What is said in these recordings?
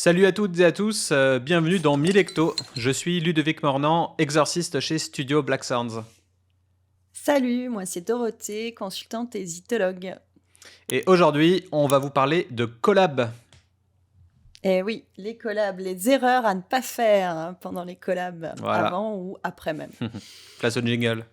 Salut à toutes et à tous, bienvenue dans Milecto. Je suis Ludovic Mornan, exorciste chez Studio Black Sounds. Salut, moi c'est Dorothée, consultante et zytologue. Et aujourd'hui, on va vous parler de collab. Et oui, les collabs, les erreurs à ne pas faire pendant les collabs, Voilà, avant ou après même. place au jingle.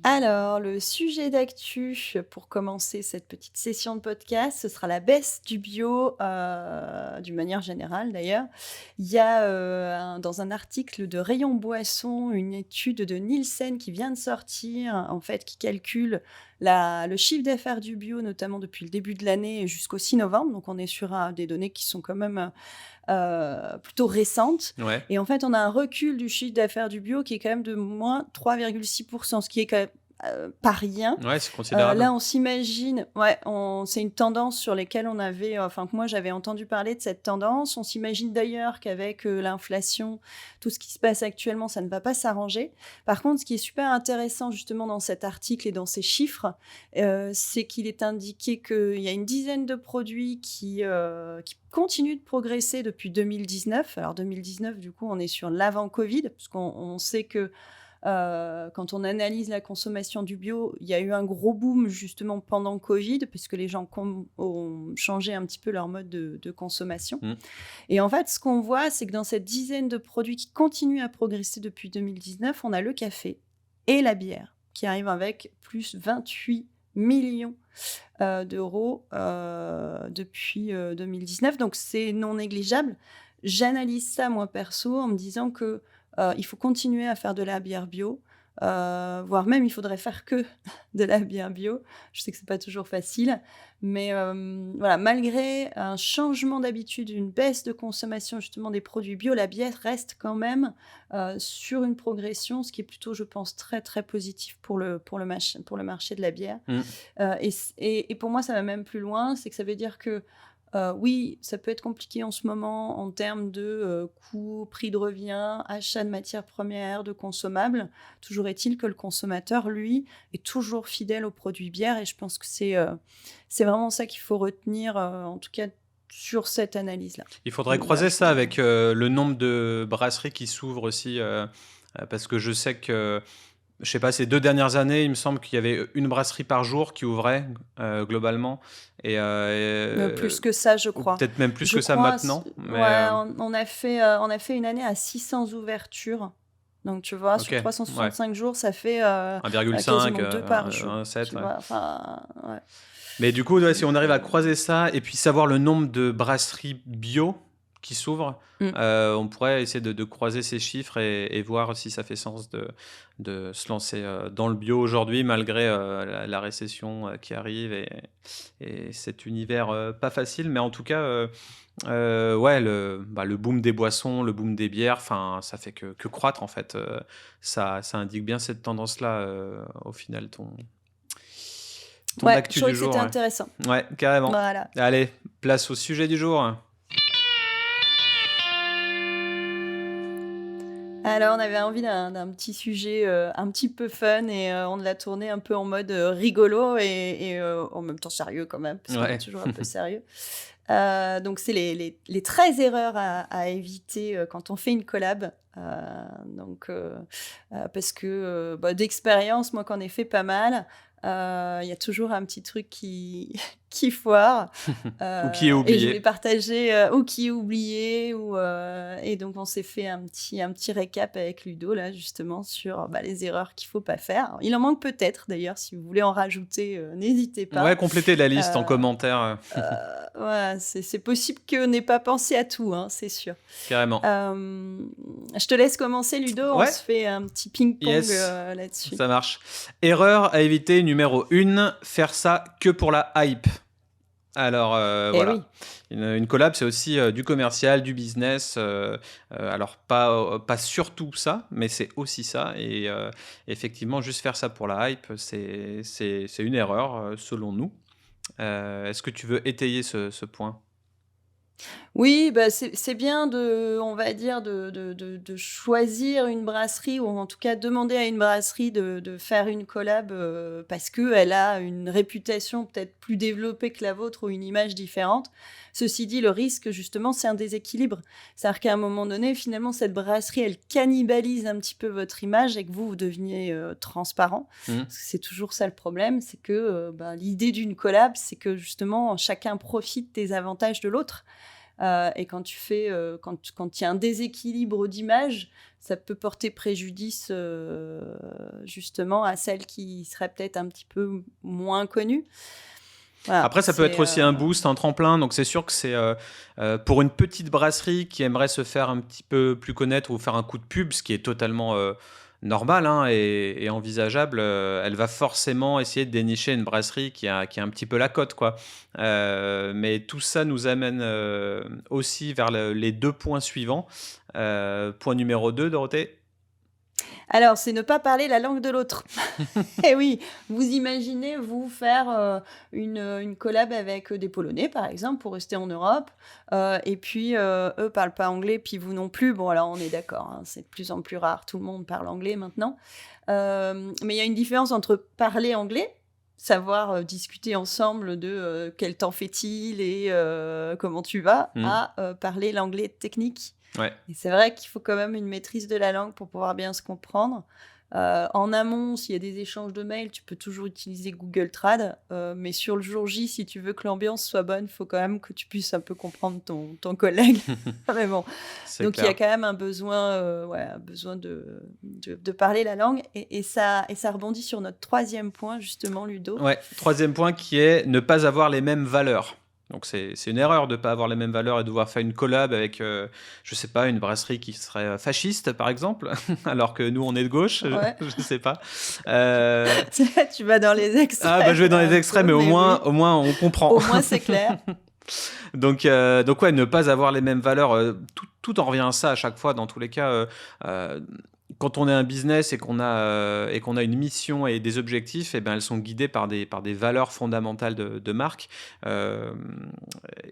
Alors, le sujet d'actu pour commencer cette petite session de podcast, ce sera la baisse du bio, d'une manière générale d'ailleurs. Il y a dans un article de Rayon Boisson, une étude de Nielsen qui vient de sortir, en fait, qui calcule le chiffre d'affaires du bio, notamment depuis le début de l'année jusqu'au 6 novembre. Donc, on est sur des données qui sont quand même plutôt récentes. Ouais, Et en fait, on a un recul du chiffre d'affaires du bio qui est quand même de moins 3,6%, ce qui est quand même pas rien. ouais, c'est considérable. Là, on s'imagine, c'est une tendance sur laquelle on avait, que moi j'avais entendu parler de cette tendance. On s'imagine d'ailleurs qu'avec l'inflation, tout ce qui se passe actuellement, ça ne va pas s'arranger. Par contre, ce qui est super intéressant justement dans cet article et dans ces chiffres, c'est qu'il est indiqué qu'il y a une dizaine de produits qui continuent de progresser depuis 2019. Alors 2019, du coup, on est sur l'avant-Covid, parce qu'on sait que quand on analyse la consommation du bio, il y a eu un gros boom justement pendant Covid, parce que les gens ont changé un petit peu leur mode de consommation. Mm. Et en fait, ce qu'on voit, c'est que dans cette dizaine de produits qui continuent à progresser depuis 2019, on a le café et la bière, qui arrivent avec plus 28 millions d'euros depuis 2019. Donc, c'est non négligeable. J'analyse ça, moi, perso, en me disant que il faut continuer à faire de la bière bio, voire même il faudrait faire que de la bière bio. Je sais que c'est pas toujours facile, mais voilà, malgré un changement d'habitude, une baisse de consommation justement des produits bio, la bière reste quand même sur une progression, ce qui est plutôt, je pense, très très positif pour le marché de la bière. Mm. Et pour moi, ça va même plus loin, c'est que ça veut dire que oui, ça peut être compliqué en ce moment en termes de coûts, prix de revient, achat de matières premières, de consommables. Toujours est-il que le consommateur, lui, est toujours fidèle aux produits bière, et je pense que c'est vraiment ça qu'il faut retenir, en tout cas sur cette analyse-là. Il faudrait Donc voilà, croiser ça avec le nombre de brasseries qui s'ouvrent aussi, parce que je sais que, je sais pas, ces 2 dernières années, il me semble qu'il y avait une brasserie par jour qui ouvrait, globalement, et plus que ça, je ou crois. peut-être même plus Je que ça crois, maintenant, mais ouais, on a fait une année à 600 ouvertures. Donc, tu vois, OK, sur ouais, 365 jours, ça fait 1,5, quasiment 2 par jour. 1,7, Tu ouais. vois, enfin, ouais. Mais du coup, ouais, si on Donc, arrive à croiser ça et puis savoir le nombre de brasseries bio qui s'ouvrent, mm. on pourrait essayer de croiser ces chiffres et voir si ça fait sens de se lancer dans le bio aujourd'hui, malgré la récession qui arrive et cet univers pas facile. Mais en tout cas, ouais, le boom des boissons, le boom des bières, ça fait que croître en fait. Ça indique bien cette tendance-là, au final, ton Ouais, je actu trouvais du que jour. c'était Ouais, intéressant. ouais, carrément. Voilà. Allez, place au sujet du jour. Alors, on avait envie d'un petit sujet un petit peu fun, et on l'a tourné un peu en mode rigolo et en même temps sérieux quand même, parce qu'on est Ouais. toujours un peu sérieux. Donc, c'est les 13 erreurs à éviter quand on fait une collab. Parce que d'expérience, moi, qu'en ai fait pas mal, il y a toujours un petit truc qui foire. Ou qui est Et je voulais oublié. partager, ou qui est oublié, et donc on s'est fait un petit récap avec Ludo, là, justement, sur les erreurs qu'il ne faut pas faire. Il en manque peut-être, d'ailleurs, si vous voulez en rajouter, n'hésitez Ouais, pas. complétez la liste en Euh, commentaire, ouais, c'est possible qu'on n'ait pas pensé à tout, hein, c'est sûr. carrément. Je te laisse commencer, Ludo, on Ouais, se fait un petit ping-pong yes, là-dessus. ça marche. Erreur à éviter numéro 1, faire ça que pour la hype. Alors Eh oui. voilà, une collab c'est aussi du commercial, du business, alors pas surtout ça, mais c'est aussi ça et effectivement juste faire ça pour la hype, c'est une erreur, selon nous. Est-ce que tu veux étayer ce point? Oui, bah, c'est bien de on va dire de choisir une brasserie ou en tout cas demander à une brasserie de faire une collab, parce qu'elle a une réputation peut-être plus développée que la vôtre ou une image différente. Ceci dit, le risque justement, c'est un déséquilibre. C'est-à-dire qu'à un moment donné, finalement, cette brasserie, elle cannibalise un petit peu votre image et que vous deveniez, transparent. Mmh. Parce que c'est toujours ça le problème, c'est que, bah, l'idée d'une collab, c'est que justement chacun profite des avantages de l'autre. Et quand tu fais, quand il y a un déséquilibre d'image, ça peut porter préjudice, justement à celle qui serait peut-être un petit peu moins connue. Voilà, Après, ça peut être aussi un boost, un tremplin. Donc, c'est sûr que c'est pour une petite brasserie qui aimerait se faire un petit peu plus connaître ou faire un coup de pub, ce qui est totalement normal, hein, et envisageable. Elle va forcément essayer de dénicher une brasserie qui a un petit peu la cote, quoi. Mais tout ça nous amène aussi vers les deux points suivants. Point numéro 2, Dorothée. Alors, c'est ne pas parler la langue de l'autre. Eh oui, vous imaginez vous faire, une collab avec, des Polonais, par exemple, pour rester en Europe, et puis, eux parlent pas anglais, puis vous non plus. Bon, alors on est d'accord, hein, c'est de plus en plus rare, tout le monde parle anglais maintenant. Mais il y a une différence entre parler anglais, savoir, discuter ensemble de, quel temps fait-il et comment tu vas, Mmh. à, parler l'anglais technique. Ouais. Et c'est vrai qu'il faut quand même une maîtrise de la langue pour pouvoir bien se comprendre. En amont, s'il y a des échanges de mails, tu peux toujours utiliser Google Trad, mais sur le jour J, si tu veux que l'ambiance soit bonne, il faut quand même que tu puisses un peu comprendre ton collègue. Mais bon, C'est donc il y a clair. quand même un besoin, ouais, un besoin de parler la langue et ça rebondit sur notre troisième point justement, Ludo. Ouais, troisième point qui est ne pas avoir les mêmes valeurs. Donc c'est une erreur de ne pas avoir les mêmes valeurs et de devoir faire une collab avec, je sais pas, une brasserie qui serait fasciste, par exemple, alors que nous, on est de gauche, Ouais, je sais pas. Euh, tu vas dans les Ah, bah, je vais extrêmes dans là les un extraits, peu, mais mais oui, au moins on comprend. au moins c'est clair. Donc ouais, ne pas avoir les mêmes valeurs, tout en revient à ça à chaque fois dans tous les cas, heu, quand on est un business et qu'on a une mission et des objectifs, et ben, elles sont guidées par des valeurs fondamentales de marque, hem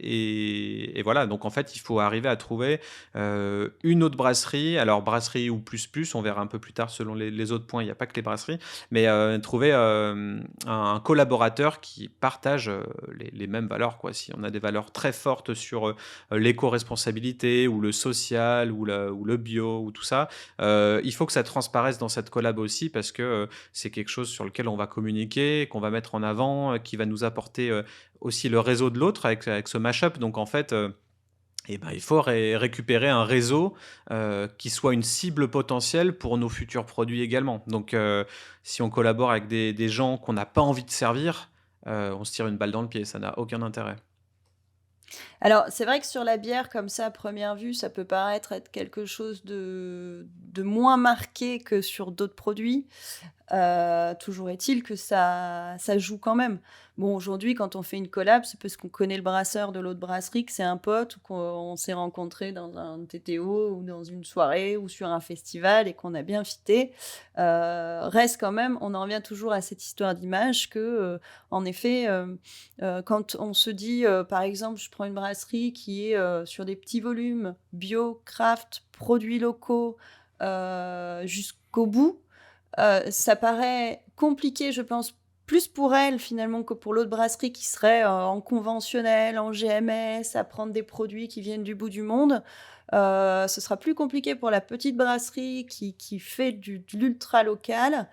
et voilà, donc en fait, il faut arriver à trouver, une autre brasserie, alors brasserie ou plus, on verra un peu plus tard selon les autres points, il y a pas que les brasseries, mais trouver, un collaborateur qui partage, les mêmes valeurs, quoi. Si on a des valeurs très fortes sur, l'éco-responsabilité ou le social ou le bio ou tout ça, il faut que ça transparaisse dans cette collab aussi parce que, c'est quelque chose sur lequel on va communiquer, qu'on va mettre en avant, qui va nous apporter, aussi le réseau de l'autre avec ce mash-up. Donc en fait, et ben, il faut récupérer un réseau, qui soit une cible potentielle pour nos futurs produits également. Donc, si on collabore avec des gens qu'on n'a pas envie de servir, on se tire une balle dans le pied, ça n'a aucun intérêt. Alors, c'est vrai que sur la bière, comme ça, à première vue, ça peut paraître être quelque chose de moins marqué que sur d'autres produits. Toujours est-il que ça joue quand même. Bon, aujourd'hui, quand on fait une collab, c'est parce qu'on connaît le brasseur de l'autre brasserie, que c'est un pote ou qu'on s'est rencontré dans un TTO ou dans une soirée ou sur un festival et qu'on a bien fité. Reste quand même, on en revient toujours à cette histoire d'image que, en effet, quand on se dit, par exemple, je prends une brasserie qui est, sur des petits volumes, bio, craft, produits locaux, jusqu'au bout. Ça paraît compliqué, je pense, plus pour elle finalement que pour l'autre brasserie qui serait, en conventionnel, en GMS, à prendre des produits qui viennent du bout du monde. Ce sera plus compliqué pour la petite brasserie qui fait de l'ultra local,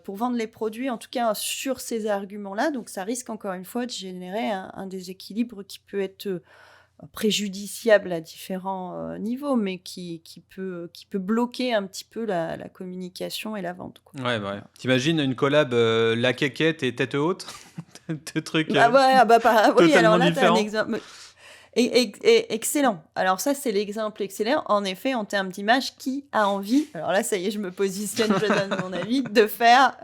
pour vendre les produits, en tout cas sur ces arguments-là. Donc ça risque encore une fois de générer un déséquilibre qui peut être, préjudiciable à différents, niveaux, mais qui peut bloquer un petit peu la communication et la vente, quoi. Ouais, bah, ouais. Voilà. Tu une collab, La Quéquette et Tête Haute? 2 trucs, Ah ouais, ah bah, oui, alors totalement là, tu as un différents. exemple et excellent. Alors ça, c'est l'exemple excellent. En effet, en termes d'image, qui a envie, alors là, ça y est, je me positionne, je donne mon avis, de faire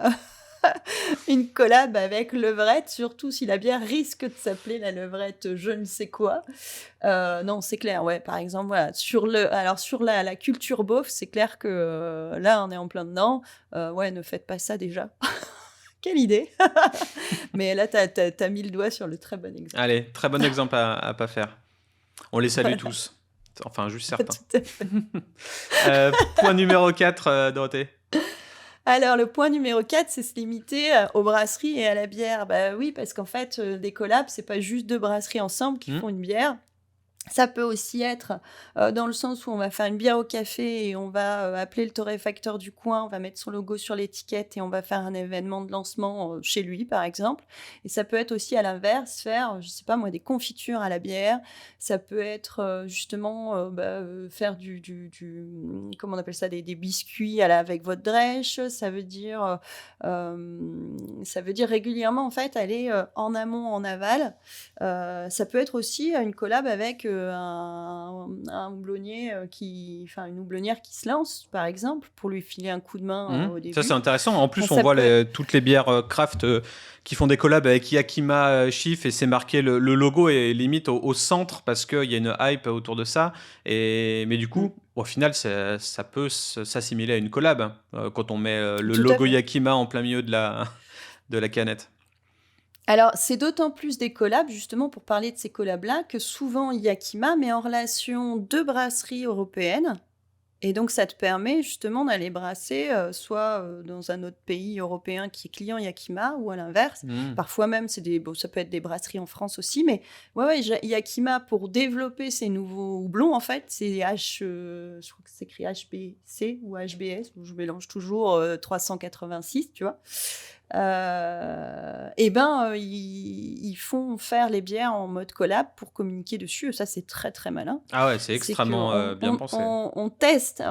une collab avec Levrette, surtout si la bière risque de s'appeler la Levrette je ne sais quoi. Non, c'est clair, ouais, par exemple, voilà, sur la culture beauf, c'est clair que, là, on est en plein dedans. Ouais, ne faites pas ça déjà. Quelle idée! Mais là, tu as mis le doigt sur le très bon exemple. Allez, très bon exemple à pas faire. On les salue Voilà, tous. Enfin, juste certains. tout à fait. Point numéro 4, Dorothée. Alors, le point numéro 4, c'est se limiter aux brasseries et à la bière. Bah oui, parce qu'en fait, des collabs, c'est pas juste 2 brasseries ensemble qui Mmh. font une bière. Ça peut aussi être, dans le sens où on va faire une bière au café et on va, appeler le torréfacteur du coin, on va mettre son logo sur l'étiquette et on va faire un événement de lancement, chez lui, par exemple. Et ça peut être aussi à l'inverse, faire, je sais pas moi, des confitures à la bière. Ça peut être, justement, faire comment on appelle ça? Des biscuits avec votre drèche. Ça veut dire régulièrement, en fait, aller, en amont, en aval. Ça peut être aussi une collab avec un houblonnier une houblonnière qui se lance, par exemple, pour lui filer un coup de main au Ça, c'est début. intéressant. En plus, Enfin, on ça voit peut être... toutes les bières craft qui font des collabs avec Yakima Chief et c'est marqué le logo est limite au centre parce qu'il y a une hype autour de ça. Mais du Mm, coup, au final, ça peut s'assimiler à une collab quand on met le tout à logo fait. Yakima en plein milieu de la canette. Alors, c'est d'autant plus des collabs, justement, pour parler de ces collabs-là, que souvent Yakima met en relation 2 brasseries européennes. Et donc, ça te permet justement d'aller brasser, soit, dans un autre pays européen qui est client Yakima ou à l'inverse. Mmh. Parfois même, ça peut être des brasseries en France aussi, mais ouais, Yakima, pour développer ces nouveaux houblons, en fait, c'est je crois que c'est écrit HBC ou HBS, je mélange toujours, 386, tu vois? Ils font faire les bières en mode collab pour communiquer dessus et ça, c'est très, très malin. Ah ouais, c'est C'est extrêmement qu'on bien pensé. on teste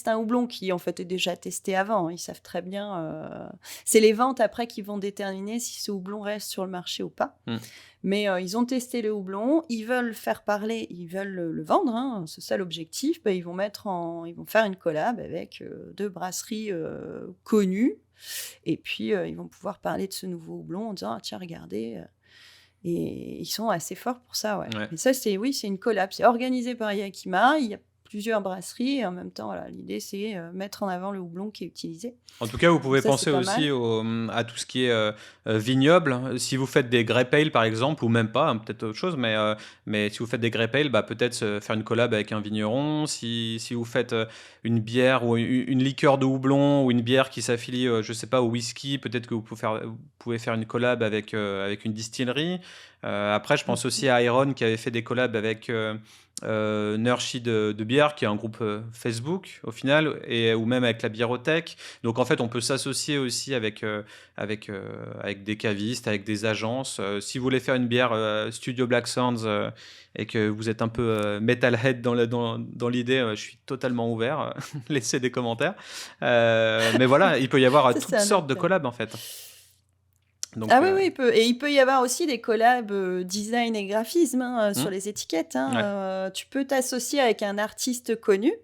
un houblon qui, en fait, est déjà testé avant. Ils savent très bien, c'est les ventes après qui vont déterminer si ce houblon reste sur le marché ou pas. Mmh. Mais, ils ont testé le houblon, ils veulent faire parler, ils veulent le vendre, hein, c'est ça l'objectif. Ils vont faire une collab avec, 2 brasseries, connues et puis, ils vont pouvoir parler de ce nouveau houblon en disant: «Ah tiens, regardez», et ils sont assez forts pour ça, ouais. Ouais. Mais ça, c'est une collab. C'est organisé par Yakima, il y a plusieurs brasseries et en même temps, voilà, l'idée, c'est, mettre en avant le houblon qui est utilisé. En tout cas, vous Donc pouvez ça, c'est penser pas mal. aussi à tout ce qui est vignoble. Si vous faites des grape ale, par exemple, ou même pas, hein, peut-être autre chose, mais si vous faites des grape ale, bah, peut-être faire une collab avec un vigneron. Si vous faites une bière ou une liqueur de houblon ou une bière qui s'affilie, je sais pas, au whisky, peut-être que vous pouvez faire une collab avec une distillerie. Après, je pense Mmh. aussi à Iron qui avait fait des collabs avec Nurshi de bière, qui est un groupe Facebook au final, ou même avec la biérothèque. Donc en fait, on peut s'associer aussi avec des cavistes, avec des agences. Si vous voulez faire une bière Studio Black Sands et que vous êtes un peu metalhead dans l'idée, je suis totalement ouvert. Laissez des commentaires. Mais voilà, il peut y avoir Ça, c'est toutes un autre sortes de thème. collabs en fait. Ah Donc, oui, oui, il peut y avoir aussi des collabs, design et graphisme, hein, sur hmm, les étiquettes, ouais. hein. Tu peux t'associer avec un artiste connu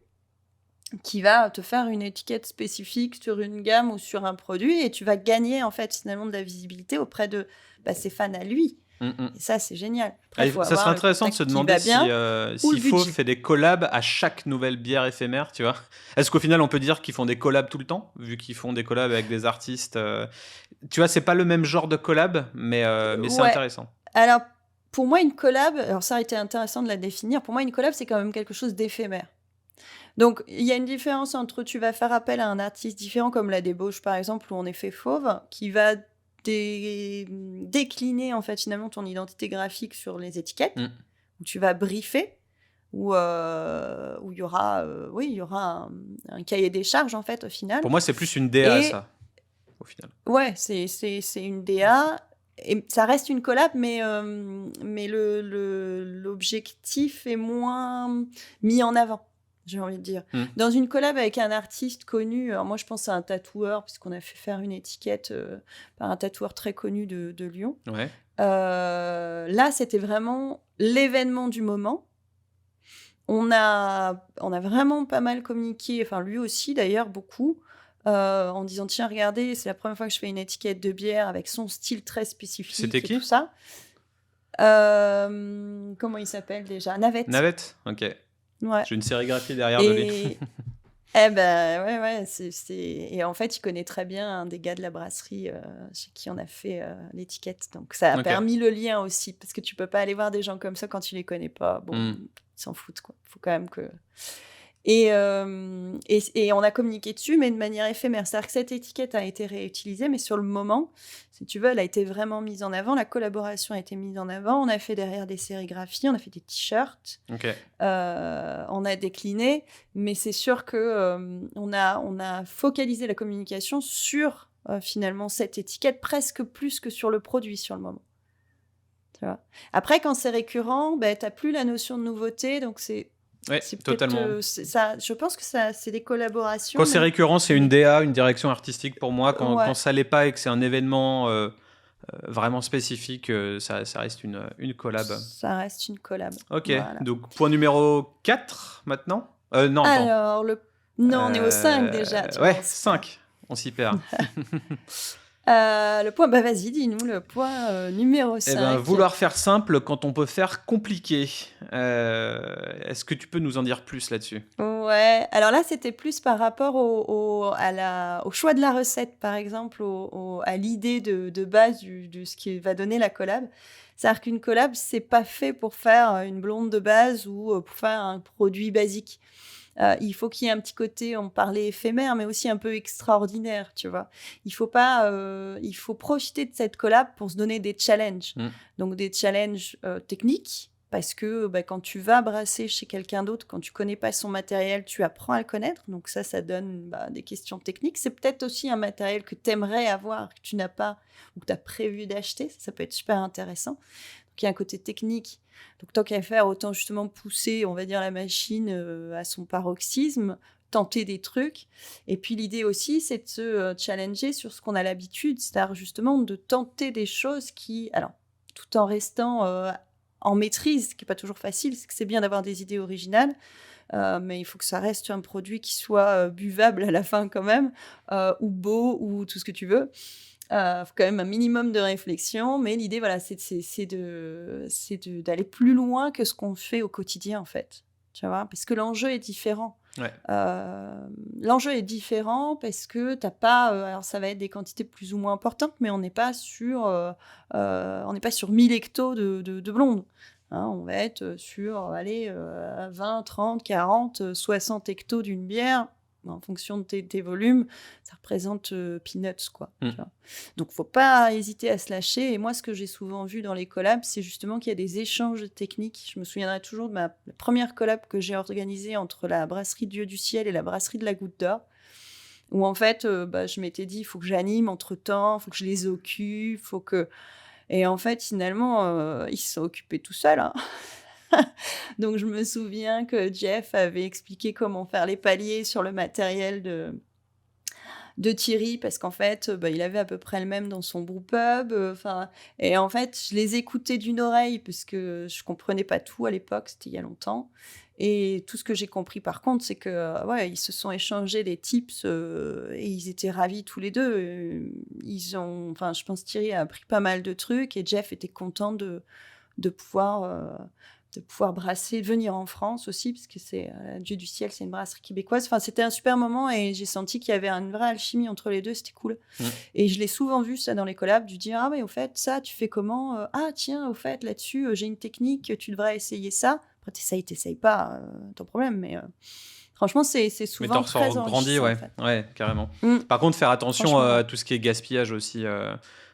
qui va te faire une étiquette spécifique sur une gamme ou sur un produit et tu vas gagner, en fait, finalement, de la visibilité auprès de, ses fans à lui. Hmm, hmm. Et ça, c'est génial. Après, Ah, il faut ça serait avoir le intéressant de se contact qui demander va bien ou si le Fauve budget. fait des collabs à chaque nouvelle bière éphémère, tu vois. Est-ce qu'au final, on peut dire qu'ils font des collabs tout le temps, vu qu'ils font des collabs avec des artistes tu vois, c'est pas le même genre de collab, mais c'est Ouais. intéressant. Alors, pour moi, une collab, alors ça a été intéressant de la définir. Pour moi, une collab, c'est quand même quelque chose d'éphémère. Donc, il y a une différence entre tu vas faire appel à un artiste différent, comme la débauche, par exemple, ou en effet Fauve, qui va décliner, en fait, finalement, ton identité graphique sur les étiquettes, Mm. où tu vas briefer, où il y aura, oui, il y aura un cahier des charges, en fait, au final. Pour moi, c'est plus une DA, Et ça, au final. ouais, c'est une DA et ça reste une collab, mais l'objectif est moins mis en avant, j'ai envie de dire. Mm. Dans une collab avec un artiste connu, alors moi je pense à un tatoueur, puisqu'on a fait faire une étiquette par un tatoueur très connu de Lyon. Ouais. Là, c'était vraiment l'événement du moment. On a vraiment pas mal communiqué, enfin lui aussi d'ailleurs, beaucoup, en disant: «Tiens, regardez, c'est la première fois que je fais une étiquette de bière avec son style très C'était spécifique et tout qui? ça». Comment il s'appelle déjà? Navette. Navette? Ok. Ouais J'ai une sérigraphie derrière de lui. et Eh ben, ouais, et en fait, il connaît très bien un des gars de la brasserie, chez qui on a fait, l'étiquette. Donc ça a OK. permis le lien aussi, parce que tu peux pas aller voir des gens comme ça quand tu les connais pas. Bon, Mmh. ils s'en foutent, quoi. Faut quand même que et on a communiqué dessus, mais de manière éphémère. C'est-à-dire que cette étiquette a été réutilisée, mais sur le moment, si tu veux, elle a été vraiment mise en avant. La collaboration a été mise en avant. On a fait derrière des sérigraphies, on a fait des t-shirts, OK. on a décliné, mais c'est sûr que, on a focalisé la communication sur, finalement cette étiquette, presque plus que sur le produit, sur le moment. Tu vois? Après quand c'est récurrent, beh, tu as plus la notion de nouveauté, donc Ouais, c'est peut-être, totalement. c'est ça, je pense que ça c'est des Quand collaborations, c'est récurrent, c'est une mais DA, une direction artistique pour moi. Quand ouais, ça l'est pas et que c'est un événement, vraiment spécifique, ça reste une collab. ça reste une collab. OK, Voilà. donc point numéro 4 maintenant? Non, attends, Alors non, on est au 5 déjà, tu vois? ouais, On s'y perd. 5. On s'y perd. Le point, bah, vas-y, dis-nous le point, numéro Eh ben, 5. vouloir faire simple quand on peut faire compliqué. Est-ce que tu peux nous en dire plus là-dessus? Ouais, alors là, c'était plus par rapport au choix de la recette, par exemple, à l'idée de base de ce qui va donner la collab. C'est-à-dire qu'une collab, c'est pas fait pour faire une blonde de base ou pour faire un produit basique. Il faut qu'il y ait un petit côté, on parlait éphémère, mais aussi un peu extraordinaire, tu vois. Il faut profiter de cette collab pour se donner des challenges. Mmh. Donc des challenges techniques, parce que bah, quand tu vas brasser chez quelqu'un d'autre, quand tu connais pas son matériel, tu apprends à le connaître. Donc ça donne bah, des questions techniques. C'est peut-être aussi un matériel que tu aimerais avoir, que tu n'as pas, ou que tu as prévu d'acheter. Ça peut être super intéressant. Donc il y a un côté technique. Donc tant qu'à faire, autant justement pousser, on va dire, la machine à son paroxysme, tenter des trucs. Et puis l'idée aussi, c'est de se challenger sur ce qu'on a l'habitude, c'est-à-dire justement de tenter des choses qui, alors, tout en restant en maîtrise, ce qui n'est pas toujours facile, c'est que c'est bien d'avoir des idées originales, mais il faut que ça reste un produit qui soit buvable à la fin quand même, ou beau, ou tout ce que tu veux. Faut quand même un minimum de réflexion, mais l'idée, voilà, d'aller plus loin que ce qu'on fait au quotidien, en fait. Tu vois? Parce que l'enjeu est différent. Ouais. L'enjeu est différent parce que t'as pas, alors ça va être des quantités plus ou moins importantes, mais on n'est pas sur 1000 hectos de blondes. Hein, on va être sur, allez, 20, 30, 40, 60 hectos d'une bière. En fonction de tes volumes, ça représente peanuts, quoi. Mmh. Tu vois. Donc, faut pas hésiter à se lâcher. Et moi, ce que j'ai souvent vu dans les collabs, c'est justement qu'il y a des échanges techniques. Je me souviendrai toujours de la première collab que j'ai organisée entre la brasserie Dieu du Ciel et la brasserie de la Goutte d'Or, où en fait, bah, je m'étais dit, il faut que j'anime entre-temps, il faut que je les occupe, faut que... Et en fait, finalement, ils se sont occupés tout seuls, hein. Donc, je me souviens que Jeff avait expliqué comment faire les paliers sur le matériel de Thierry, parce qu'en fait, bah, il avait à peu près le même dans son brewpub. Enfin, et en fait, je les écoutais d'une oreille, parce que je comprenais pas tout à l'époque, c'était il y a longtemps. Et tout ce que j'ai compris, par contre, c'est que ouais, ils se sont échangés des tips et ils étaient ravis tous les deux. Enfin, je pense que Thierry a appris pas mal de trucs et Jeff était content de pouvoir, de pouvoir brasser, venir en France aussi, parce que c'est Dieu du Ciel, c'est une brasserie québécoise. Enfin, c'était un super moment et j'ai senti qu'il y avait une vraie alchimie entre les deux, c'était cool. Mmh. Et je l'ai souvent vu ça dans les collabs, du dire ah mais au fait ça tu fais comment, ah tiens au fait là-dessus j'ai une technique, tu devrais essayer ça. Après t'essayes pas, ton problème, mais franchement c'est Mais t'en souvent ressors très grandi, enrichissant en ouais. fait. Ouais, carrément. Mmh, Par contre, faire attention franchement, ouais. à tout ce qui est gaspillage aussi,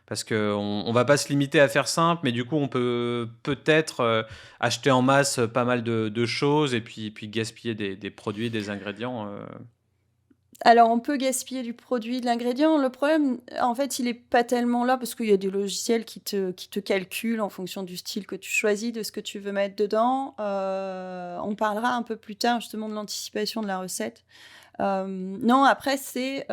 parce qu'on va pas se limiter à faire simple, mais du coup, on peut peut-être acheter en masse pas mal de choses et puis gaspiller des produits, des ingrédients. Alors, on peut gaspiller du produit, de l'ingrédient. Le problème, en fait, il est pas tellement là parce qu'il y a des logiciels qui te calculent en fonction du style que tu choisis, de ce que tu veux mettre dedans. On parlera un peu plus tard justement de l'anticipation de la recette. Non, après, c'est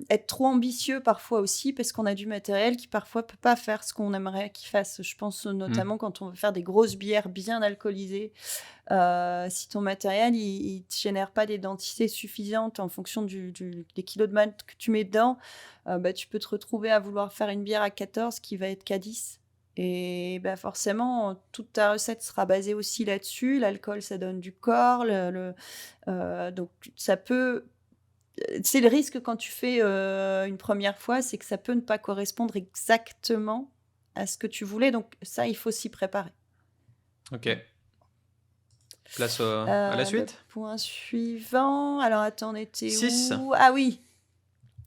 être trop ambitieux parfois aussi, parce qu'on a du matériel qui parfois peut pas faire ce qu'on aimerait qu'il fasse. Je pense Mmh. notamment quand on veut faire des grosses bières bien alcoolisées. Si ton matériel, il te génère pas des densités suffisantes en fonction des kilos de malt que tu mets dedans, bah, tu peux te retrouver à vouloir faire une bière à 14 qui va être qu'à 10. Et bah, forcément, toute ta recette sera basée aussi là-dessus. L'alcool, ça donne du corps, donc ça peut c'est le risque quand tu fais, une première fois, c'est que ça peut ne pas correspondre exactement à ce que tu voulais, donc ça, il faut s'y préparer. OK. Mmh. Place, à la Le suite? point suivant, alors attends, on était 6. où? Ah oui,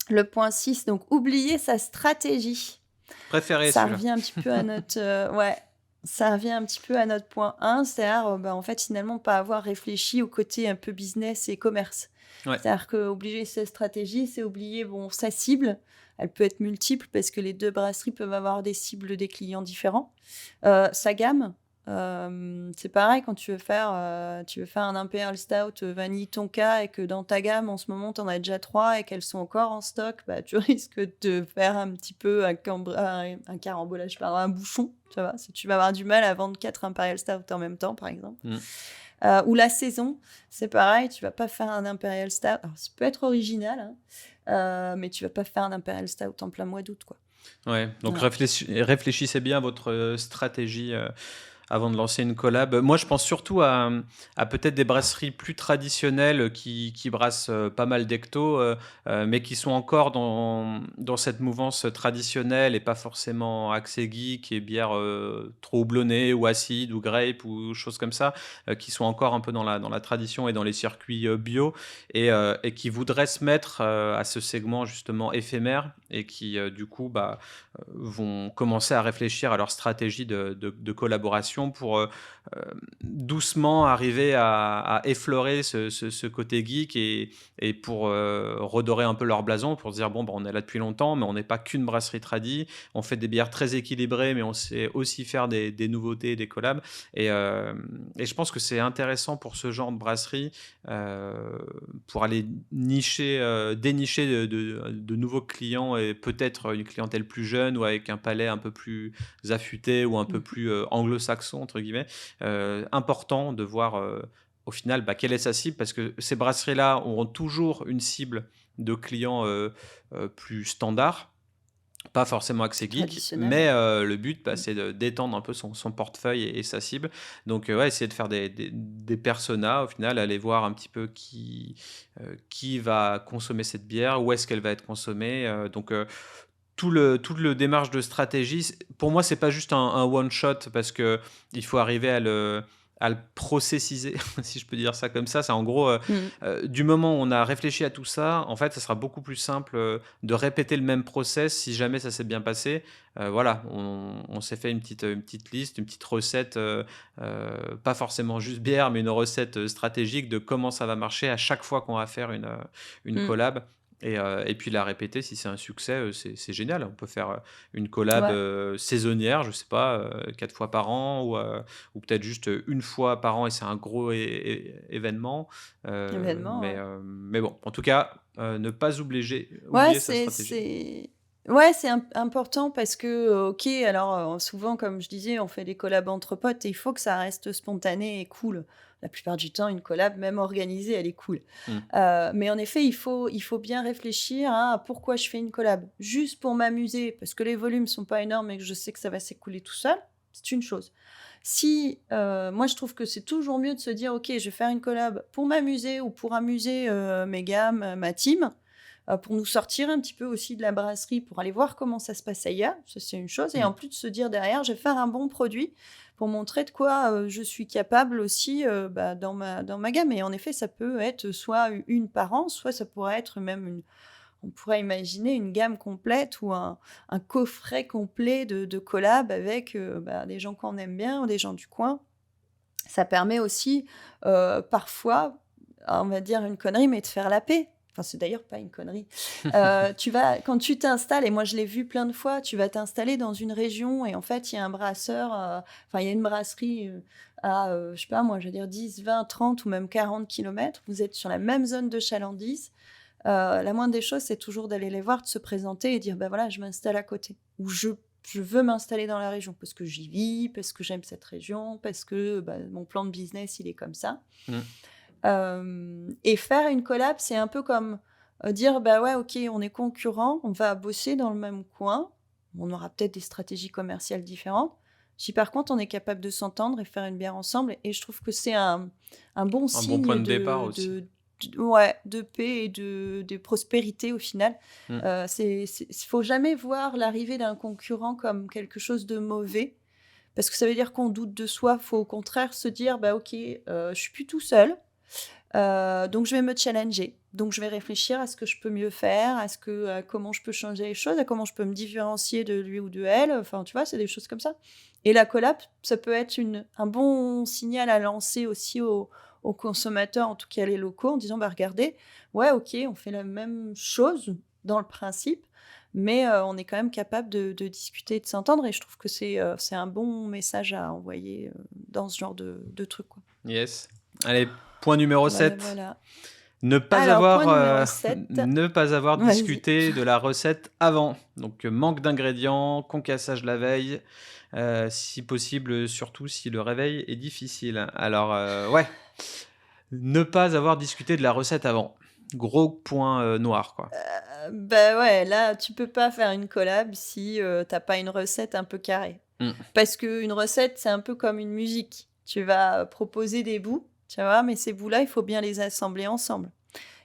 le point 6. Donc oublier sa stratégie. Préféré Ça celui-là. revient un petit peu à notre, ouais, ça revient un petit peu à notre point 1, c'est-à-dire, bah, en fait, finalement, pas avoir réfléchi au côté un peu business et commerce. Ouais. C'est-à-dire qu'oublier sa stratégie, c'est oublier, bon, sa cible. Elle peut être multiple parce que les 2 brasseries peuvent avoir des cibles des clients différents. Sa gamme, c'est pareil quand tu veux faire un imperial stout, vanille tonka et que dans ta gamme, en ce moment, tu en as déjà 3 et qu'elles sont encore en stock, bah, tu risques de faire un petit peu un carambolage, pardon, un bouchon, tu vois? Si tu vas avoir du mal à vendre 4 imperial stout en même temps, par exemple. Mmh. Ou la saison, c'est pareil, tu vas pas faire un imperial stout, alors ça peut être original, hein, mais tu vas pas faire un imperial stout en plein mois d'août, quoi. Ouais, donc Voilà. réfléchissez bien à votre, stratégie, avant de lancer une collab. Moi, je pense surtout à peut-être des brasseries plus traditionnelles qui brassent, pas mal d'hecto, mais qui sont encore dans cette mouvance traditionnelle et pas forcément axée geek et bière, trop houblonnée ou acide ou grape ou choses comme ça, qui sont encore un peu dans la tradition et dans les circuits, bio et qui voudraient se mettre, à ce segment justement éphémère et qui, du coup, bah, vont commencer à réfléchir à leur stratégie de collaboration pour doucement arriver à effleurer ce côté geek et pour redorer un peu leur blason, pour se dire bon, bah, on est là depuis longtemps, mais on n'est pas qu'une brasserie tradie. On fait des bières très équilibrées, mais on sait aussi faire des nouveautés, des collabs. Et je pense que c'est intéressant pour ce genre de brasserie pour aller dénicher de nouveaux clients et peut-être une clientèle plus jeune ou avec un palais un peu plus affûté ou un peu Mmh. plus anglo-saxon, entre guillemets. Important de voir au final bah, quelle est sa cible parce que ces brasseries-là auront toujours une cible de clients plus standard, pas forcément axé geek, Traditionnel, mais ouais. le but, bah, Mmh. c'est d'étendre un peu son portefeuille et sa cible. Donc, ouais, essayer de faire des personas, au final, aller voir un petit peu qui va consommer cette bière, où est-ce qu'elle va être consommée. Donc, tout le démarche de stratégie, pour moi, c'est pas juste un one shot parce que il faut arriver à le processiser, si je peux dire ça comme ça. C'est en gros, Mmh. du moment où on a réfléchi à tout ça, en fait, ça sera beaucoup plus simple, de répéter le même process si jamais ça s'est bien passé. Voilà, on s'est fait une petite liste, une petite recette, pas forcément juste bière, mais une recette, stratégique de comment ça va marcher à chaque fois qu'on va faire une Mmh. collab et puis la répéter si c'est un succès, c'est génial. On peut faire, une collab, Ouais, saisonnière, je sais pas, 4 fois par an ou peut-être juste, 1 fois par an et c'est un gros événement. événement, ouais. Mais bon, en tout cas, ne pas Ouais, oublier sa stratégie. c'est important parce que, OK, alors, souvent, comme je disais, on fait des collabs entre potes et il faut que ça reste spontané et cool. La plupart du temps, une collab, même organisée, elle est cool. Mmh. Mais en effet, il faut bien réfléchir à pourquoi je fais une collab. Juste pour m'amuser, parce que les volumes sont pas énormes et que je sais que ça va s'écouler tout seul, c'est une chose. Si, moi, je trouve que c'est toujours mieux de se dire: «OK, je vais faire une collab pour m'amuser ou pour amuser, mes gammes, ma team», pour nous sortir un petit peu aussi de la brasserie, pour aller voir comment ça se passe ailleurs, ça c'est une chose et Mmh. en plus de se dire derrière: «Je vais faire un bon produit pour montrer de quoi, je suis capable aussi, bah, dans ma gamme» et en effet, ça peut être soit une par an, soit ça pourrait être même on pourrait imaginer une gamme complète ou un coffret complet de collab avec, bah, des gens qu'on aime bien ou des gens du coin. Ça permet aussi, parfois, on va dire une connerie, mais de faire la paix. Enfin, c'est d'ailleurs pas une connerie. Quand tu t'installes et moi je l'ai vu plein de fois, tu vas t'installer dans une région et en fait, il y a un brasseur, enfin, il y a une brasserie, à, je sais pas moi, je veux dire 10, 20, 30 ou même 40 kilomètres. Vous êtes sur la même zone de chalandise. La moindre des choses, c'est toujours d'aller les voir, de se présenter et dire: «Bah, voilà, je m'installe à côté» ou «Je veux m'installer dans la région parce que j'y vis, parce que j'aime cette région, parce que, bah, mon plan de business, il est comme ça». Mmh. Et faire une collab, c'est un peu comme, dire: «Bah, ouais, OK, on est concurrents, on va bosser dans le même coin. on aura peut-être des stratégies commerciales différentes. Si par contre, on est capable de s'entendre et faire une bière ensemble, et je trouve que c'est un bon Un bon point signe de départ aussi. ouais, de paix et de prospérité au final. Mmh. Faut jamais voir l'arrivée d'un concurrent comme quelque chose de mauvais, parce que ça veut dire qu'on doute de soi. Faut au contraire se dire, bah ok, je suis plus tout seul, donc je vais me challenger. Donc je vais réfléchir à ce que je peux mieux faire, à comment je peux changer les choses, à comment je peux me différencier de lui ou de elle. Enfin, tu vois, c'est des choses comme ça. Et la collab, ça peut être un bon signal à lancer aussi aux consommateurs, en tout cas les locaux, en disant, bah regardez, ouais, ok, on fait la même chose dans le principe, mais on est quand même capable de discuter et de s'entendre. Et je trouve que c'est un bon message à envoyer dans ce genre de truc, quoi. Yes. Allez, point numéro Voilà, 7. voilà. Ne pas Alors, point avoir, numéro 7. ne pas avoir Vas-y. discuté de la recette avant. Donc, manque d'ingrédients, concassage la veille, si possible, surtout si le réveil est difficile. Alors, ouais, ne pas avoir discuté de la recette avant. Gros point noir, quoi. Bah ouais, là, tu peux pas faire une collab si t'as pas une recette un peu carrée. Mm. Parce qu'une recette, c'est un peu comme une musique. Tu vas proposer des bouts, tu vois, mais ces bouts-là, il faut bien les assembler ensemble.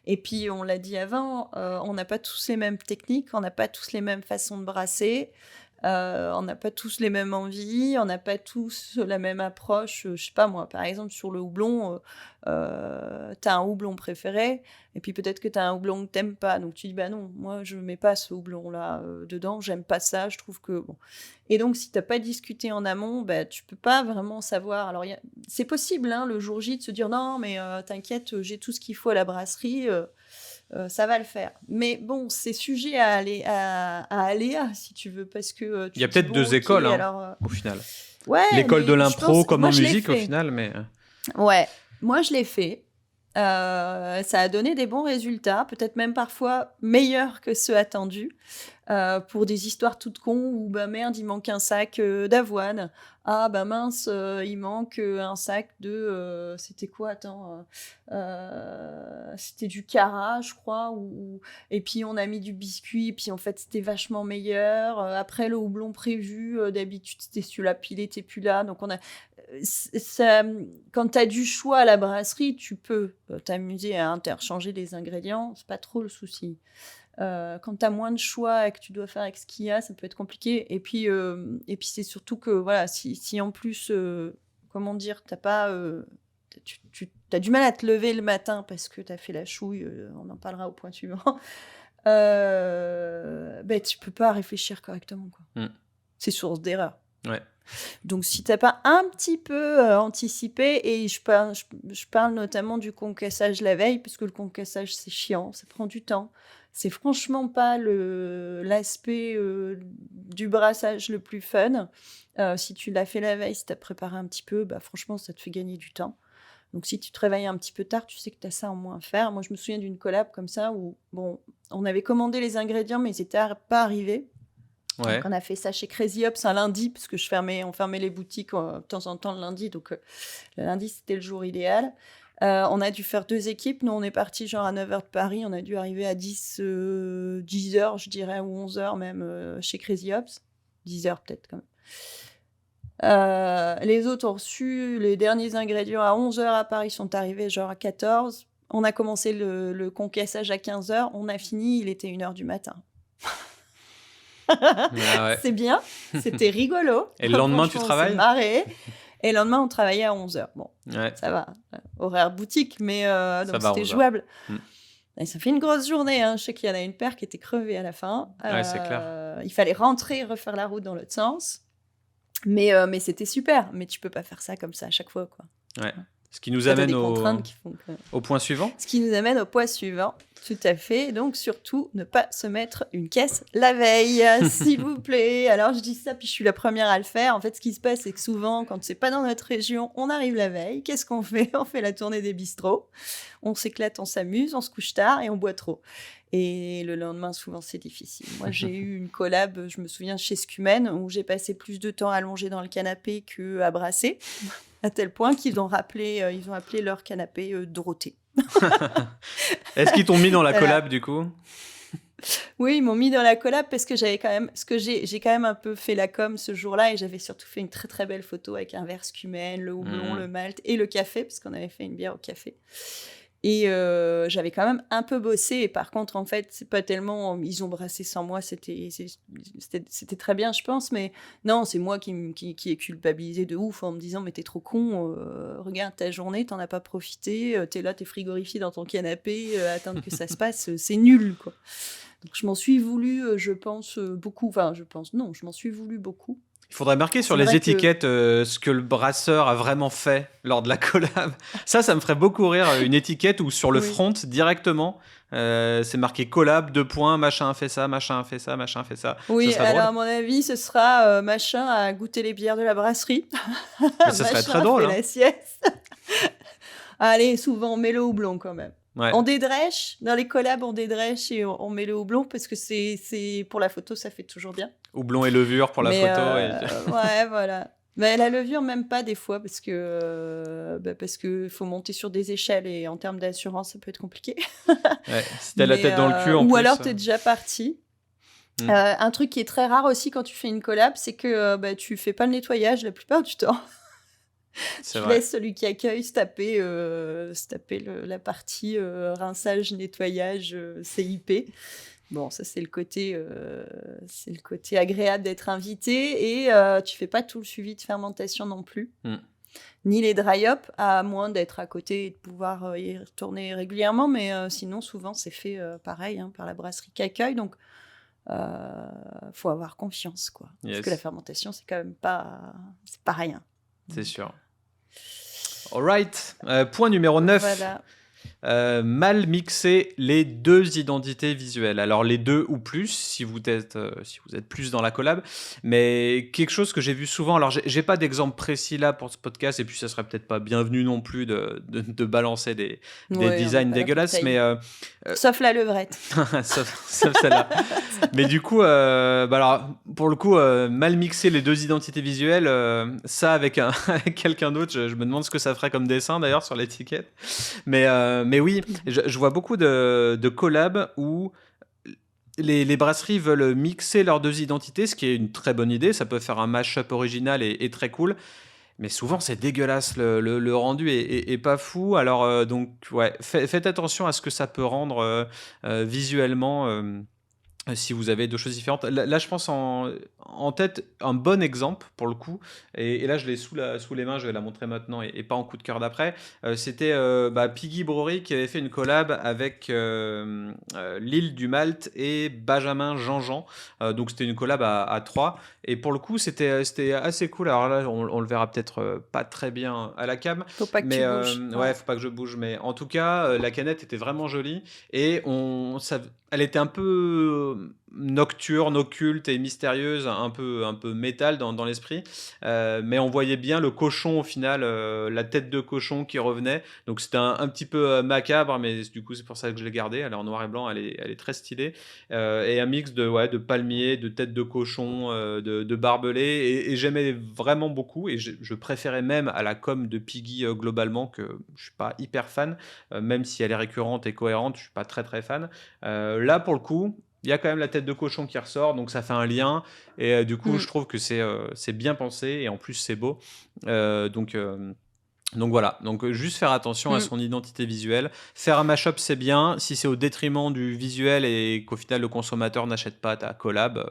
Et puis, on l'a dit avant, on n'a pas tous les mêmes techniques, on n'a pas tous les mêmes façons de brasser, on n'a pas tous les mêmes envies, on n'a pas tous la même approche. Je sais pas moi, par exemple, sur le houblon, t'as un houblon préféré, et puis peut-être que t'as un houblon que t'aimes pas. Donc tu dis, bah non, moi je mets pas ce houblon-là dedans, j'aime pas ça, je trouve que bon. Et donc, si t'as pas discuté en amont, bah, tu peux pas vraiment savoir. Alors, c'est possible, hein, le jour J, de se dire non, mais t'inquiète, j'ai tout ce qu'il faut à la brasserie, ça va le faire. Mais bon, c'est sujet à aléa, si tu veux, parce que Il y tu a te dis peut-être bon, deux ok, écoles, hein, alors. au final. Ouais, L'école de mais je l'impro, pense. comme Moi, en je l'ai musique, au fait. final, mais. Ouais, moi, je l'ai fait. Ça a donné des bons résultats, peut-être même parfois meilleurs que ceux attendus. Pour des histoires toutes cons où bah merde, il manque un sac d'avoine. Ah bah mince, il manque un sac de. C'était quoi? Attends. C'était du Cara, je crois. Et puis on a mis du biscuit, et puis en fait c'était vachement meilleur. Après le houblon prévu, d'habitude c'était celui-là, puis il était plus là. Donc on a. Ça, quand tu as du choix à la brasserie, tu peux t'amuser à interchanger les ingrédients, c'est pas trop le souci. Quand tu as moins de choix et que tu dois faire avec ce qu'il y a, ça peut être compliqué. Et puis c'est surtout que voilà, si en plus, comment dire, t'as pas, tu as du mal à te lever le matin parce que tu as fait la chouille, on en parlera au point suivant, ben, tu peux pas réfléchir correctement, quoi. Mm. C'est source d'erreur. Ouais. Donc, si tu n'as pas un petit peu anticipé, et je parle notamment du concassage la veille, parce que le concassage, c'est chiant, ça prend du temps. C'est franchement pas l'aspect du brassage le plus fun. Si tu l'as fait la veille, si tu as préparé un petit peu, bah, franchement, ça te fait gagner du temps. Donc, si tu te réveilles un petit peu tard, tu sais que tu as ça en moins à faire. Moi, je me souviens d'une collab comme ça où, bon, on avait commandé les ingrédients, mais ils n'étaient pas arrivés. Ouais. Donc on a fait ça chez Crazy Hops un lundi, parce que on fermait les boutiques de temps en temps le lundi, donc le lundi c'était le jour idéal. On a dû faire 2 équipes, nous on est parti genre à 9h de Paris, on a dû arriver à 10h je dirais, ou 11h même chez Crazy Hops, 10h peut-être quand même. Les autres ont reçu les derniers ingrédients à 11h à Paris, sont arrivés genre à 14h. On a commencé le concassage à 15h, on a fini, il était 1h du matin. Ah ouais. C'est bien, c'était rigolo. Et le lendemain, tu Franchement, on travailles s'est marré. Et le lendemain, on travaillait à 11h. Bon, Ouais. ça va. Horaire boutique, mais donc va, c'était 11h. jouable. Mm. Et ça fait une grosse journée. Hein. Je sais qu'il y en a une paire qui était crevée à la fin. Ouais, c'est clair. Il fallait rentrer et refaire la route dans l'autre sens. Mais c'était super. Mais tu peux pas faire ça comme ça à chaque fois, quoi. Ouais. Ce qui nous T'as amène des contraintes qui font que... au point suivant. Ce qui nous amène au point suivant. Tout à fait. Donc, surtout, ne pas se mettre une caisse la veille, s'il vous plaît. Alors, je dis ça, puis je suis la première à le faire. En fait, ce qui se passe, c'est que souvent, quand c'est pas dans notre région, on arrive la veille. Qu'est-ce qu'on fait? On fait la tournée des bistrots. On s'éclate, on s'amuse, on se couche tard et on boit trop. Et le lendemain, souvent, c'est difficile. Moi, j'ai eu une collab, je me souviens, chez Scumen, où j'ai passé plus de temps allongée dans le canapé qu'à brasser, à tel point qu'ils ont appelé leur canapé Dorothée. Est-ce qu'ils t'ont mis dans la collab, du coup? Oui, ils m'ont mis dans la collab parce que j'avais quand même, ce que j'ai quand même un peu fait la com ce jour-là et j'avais surtout fait une très très belle photo avec un verre scumen, le houblon, le Mmh. malt et le café parce qu'on avait fait une bière au café. Et j'avais quand même un peu bossé et par contre, en fait, c'est pas tellement ils ont brassé sans moi, c'était très bien, je pense, mais non, c'est moi qui ai culpabilisé de ouf en me disant: «Mais t'es trop con, regarde ta journée, t'en as pas profité, tu là, t'es frigorifié dans ton canapé, à attendre que ça se passe, c'est nul, quoi». Donc je m'en suis voulu, je pense, beaucoup, enfin je pense, non, je m'en suis voulu beaucoup. Il faudrait marquer sur C'est les vrai que étiquettes, ce que le brasseur a vraiment fait lors de la collab. Ça me ferait beaucoup rire, une étiquette où sur le oui. front directement, c'est marqué collab, 2 points, machin a fait ça, machin a fait ça, machin a fait ça. Ça Oui, serait alors drôle. à mon avis, ce sera, machin a goûté les bières de la brasserie, Mais ça serait machin très a drôle, fait hein. la sieste. Allez, souvent on met le houblon quand même. Ouais, On dédrèche, dans les collabs, on dédrèche et on met le houblon parce que c'est pour la photo, ça fait toujours bien. houblon et levure pour la Mais photo et ouais, voilà. Mais la levure, même pas des fois parce que faut monter sur des échelles et en termes d'assurance, ça peut être compliqué. ouais, si tu la tête dans le cul en Ou plus, alors tu es déjà parti. mmh, Un truc qui est très rare aussi quand tu fais une collab, c'est que, tu fais pas le nettoyage la plupart du temps. c'est Tu vrai. laisses celui qui accueille se taper la partie, rinçage, nettoyage, CIP. Bon, ça, c'est le côté agréable d'être invité et tu fais pas tout le suivi de fermentation non plus, Mmh. ni les dry up, à moins d'être à côté et de pouvoir, y retourner régulièrement, mais sinon, souvent, c'est fait, pareil, hein, par la brasserie qui accueille, donc heu, faut avoir confiance, quoi. Parce que la Yes, fermentation, c'est pas rien. c'est Donc sûr. Alright, point numéro 9. voilà. Mal mixer les 2 identités visuelles. Alors les 2 ou plus, si vous êtes plus dans la collab, mais quelque chose que j'ai vu souvent, alors j'ai pas d'exemple précis là pour ce podcast et puis ça serait peut-être pas bienvenu non plus de balancer des Ouais, on n'est designs pas là pour dégueulasses, mais tailler. Sauf la levrette. sauf celle-là. Mais du coup, bah alors, pour le coup, mal mixer les 2 identités visuelles, ça avec un avec quelqu'un d'autre, je me demande ce que ça ferait comme dessin d'ailleurs sur l'étiquette. Mais oui, je vois beaucoup de collabs où les brasseries veulent mixer leurs 2 identités, ce qui est une très bonne idée. Ça peut faire un mash-up original et très cool. Mais souvent, c'est dégueulasse. Le rendu est pas fou. Alors, donc, ouais, faites attention à ce que ça peut rendre visuellement. Si vous avez 2 choses différentes. Là, je pense en tête un bon exemple pour le coup et là je l'ai sous les mains, je vais la montrer maintenant et pas en coup de cœur d'après. C'était, Piggy Brewery qui avait fait une collab avec, l'Île du Malte et Benjamin Jean-Jean. Donc c'était une collab à 3 et pour le coup c'était assez cool. Alors là, on le verra peut-être, pas très bien à la cam, Faut pas que mais tu bouges. ouais, Ouais. faut pas que je bouge, mais en tout cas, la canette était vraiment jolie et elle était un peu nocturne, occulte et mystérieuse, un peu métal dans l'esprit. Mais on voyait bien le cochon au final, la tête de cochon qui revenait. Donc c'était un petit peu macabre, mais du coup c'est pour ça que je l'ai gardée. Elle est en noir et blanc, elle est très stylée. Et un mix de palmier, de tête de cochon, de barbelé. Et j'aimais vraiment beaucoup. Et je préférais même à la com de Piggy globalement, que je suis pas hyper fan. Même si elle est récurrente et cohérente, je suis pas très très fan. Là, pour le coup, il y a quand même la tête de cochon qui ressort, donc ça fait un lien. Et du coup, je Mmh. trouve que c'est bien pensé et en plus c'est beau. Euh, donc, euh, donc voilà. Donc juste faire attention à Mmh. son identité visuelle. Faire un mashup, c'est bien. Si c'est au détriment du visuel et qu'au final le consommateur n'achète pas ta collab,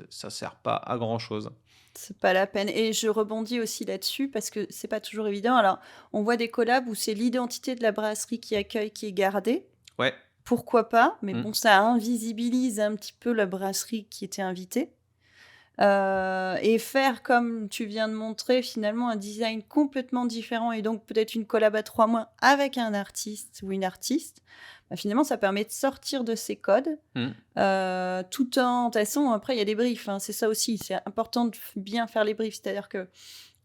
ça sert pas à grand chose. C'est pas la peine et je rebondis aussi là-dessus parce que c'est pas toujours évident. Alors, on voit des collabs où c'est l'identité de la brasserie qui accueille qui est gardée. Ouais. Pourquoi pas? Mais Mm. bon, ça invisibilise un petit peu la brasserie qui était invitée. Et faire comme tu viens de montrer, finalement, un design complètement différent et donc peut-être une collab à 3 mois avec un artiste ou une artiste, bah, finalement, ça permet de sortir de ces codes, Mm. tout en de toute façon, après, il y a des briefs, hein, c'est ça aussi, c'est important de bien faire les briefs. C'est-à-dire que,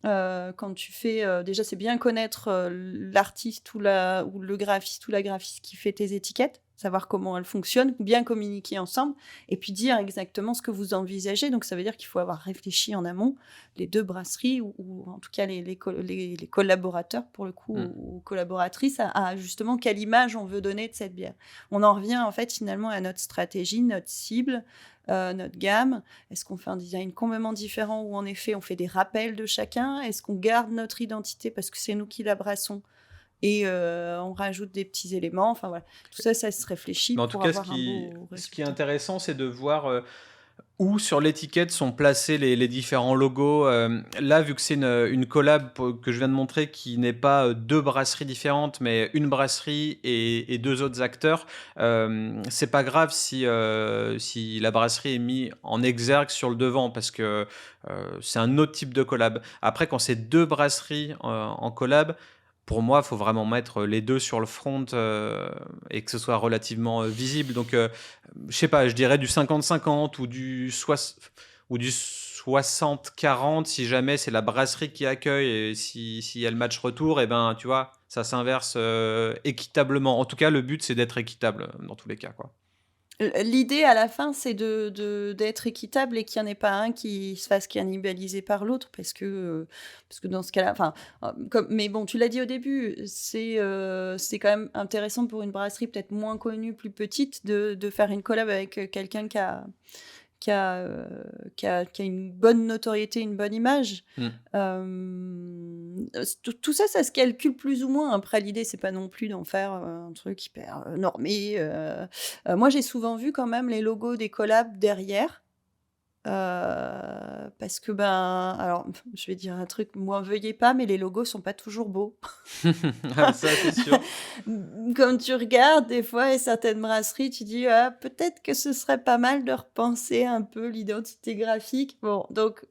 quand tu fais, déjà, c'est bien connaître, l'artiste ou le graphiste ou la graphiste qui fait tes étiquettes. savoir comment elles fonctionnent, bien communiquer ensemble et puis dire exactement ce que vous envisagez. Donc ça veut dire qu'il faut avoir réfléchi en amont, les 2 brasseries ou en tout cas les collaborateurs pour le coup Mmh. ou collaboratrices à justement quelle image on veut donner de cette bière. On en revient en fait finalement à notre stratégie, notre cible, notre gamme. Est-ce qu'on fait un design complètement différent où en effet on fait des rappels de chacun? Est-ce qu'on garde notre identité parce que c'est nous qui la brassons et on rajoute des petits éléments? Enfin voilà, tout ça, ça se réfléchit Mais en tout pour cas, avoir un beau ce qui est résultat. intéressant, c'est de voir, où sur l'étiquette sont placés les différents logos. Là, vu que c'est une collab que je viens de montrer qui n'est pas 2 brasseries différentes, mais une brasserie et 2 autres acteurs, c'est pas grave si la brasserie est mise en exergue sur le devant parce que c'est un autre type de collab. Après, quand c'est 2 brasseries en collab, pour moi, il faut vraiment mettre les 2 sur le front et que ce soit relativement visible. Donc, je sais pas, je dirais du 50-50 ou du 60-40 si jamais c'est la brasserie qui accueille et si elle match retour, et ben tu vois, ça s'inverse équitablement. En tout cas, le but c'est d'être équitable dans tous les cas, quoi. L'idée à la fin, c'est d'être équitable et qu'il y en ait pas un qui se fasse cannibaliser par l'autre parce que dans ce cas-là enfin, comme mais bon, tu l'as dit au début, c'est quand même intéressant pour une brasserie peut-être moins connue, plus petite de faire une collab avec, quelqu'un qui a une bonne notoriété, une bonne image. Mmh. Tout ça, ça se calcule plus ou moins. Après, l'idée, c'est pas non plus d'en faire, un truc hyper, normé, moi, j'ai souvent vu quand même les logos des collabs derrière, parce que, ben, alors, je vais dire un truc, m'en veuillez pas, mais les logos sont pas toujours beaux. Ah, ça c'est sûr. Quand tu regardes, des fois, il y a certaines brasseries, tu dis: «Ah, peut-être que ce serait pas mal de repenser un peu l'identité graphique». Bon, donc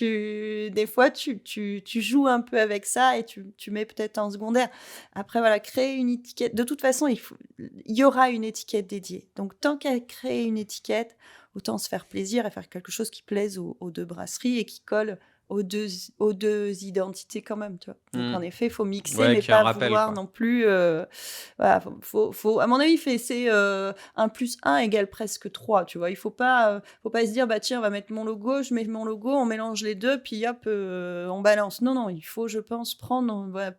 des fois, tu joues un peu avec ça et tu mets peut-être en secondaire. Après, voilà, créer une étiquette de toute façon, il y aura une étiquette dédiée. Donc tant qu'à créer une étiquette, autant se faire plaisir et faire quelque chose qui plaise aux 2 brasseries et qui colle aux deux identités quand même, tu vois? Donc en Mmh. effet, il faut mixer, Ouais, mais qu'il y a un pas rappel, vouloir quoi. non plus, voilà, faut à mon avis, c'est, 1 + 1 égale presque 3, tu vois? Il faut pas se dire: «Bah, tiens, on va mettre mon logo, je mets mon logo, on mélange les 2 puis hop, on balance». Non, non, il faut, je pense, prendre, voilà,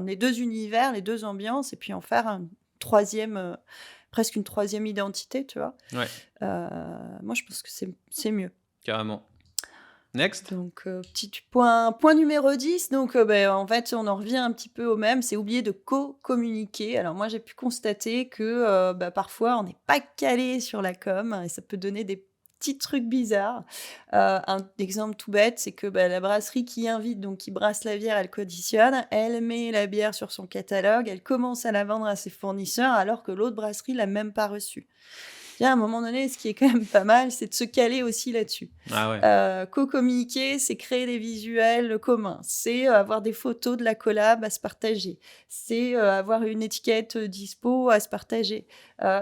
les 2 univers, les 2 ambiances et puis en faire un 3e, presque une troisième identité, tu vois? Ouais, Moi, je pense que c'est mieux. carrément. Next? Donc, petit point numéro 10 donc, en fait, on en revient un petit peu au même, c'est oublier de communiquer. Alors moi, j'ai pu constater que, parfois, on n'est pas calé sur la com et ça peut donner des petits trucs bizarres. Un exemple tout bête, c'est que, la brasserie qui invite, donc qui brasse la bière, elle conditionne, elle met la bière sur son catalogue, elle commence à la vendre à ses fournisseurs alors que l'autre brasserie l'a même pas reçue. Bien, à un moment donné, ce qui est quand même pas mal, c'est de se caler aussi là-dessus. Ah ouais. Co-communiquer, c'est créer des visuels communs, c'est, avoir des photos de la collab à se partager, c'est, avoir une étiquette, dispo à se partager,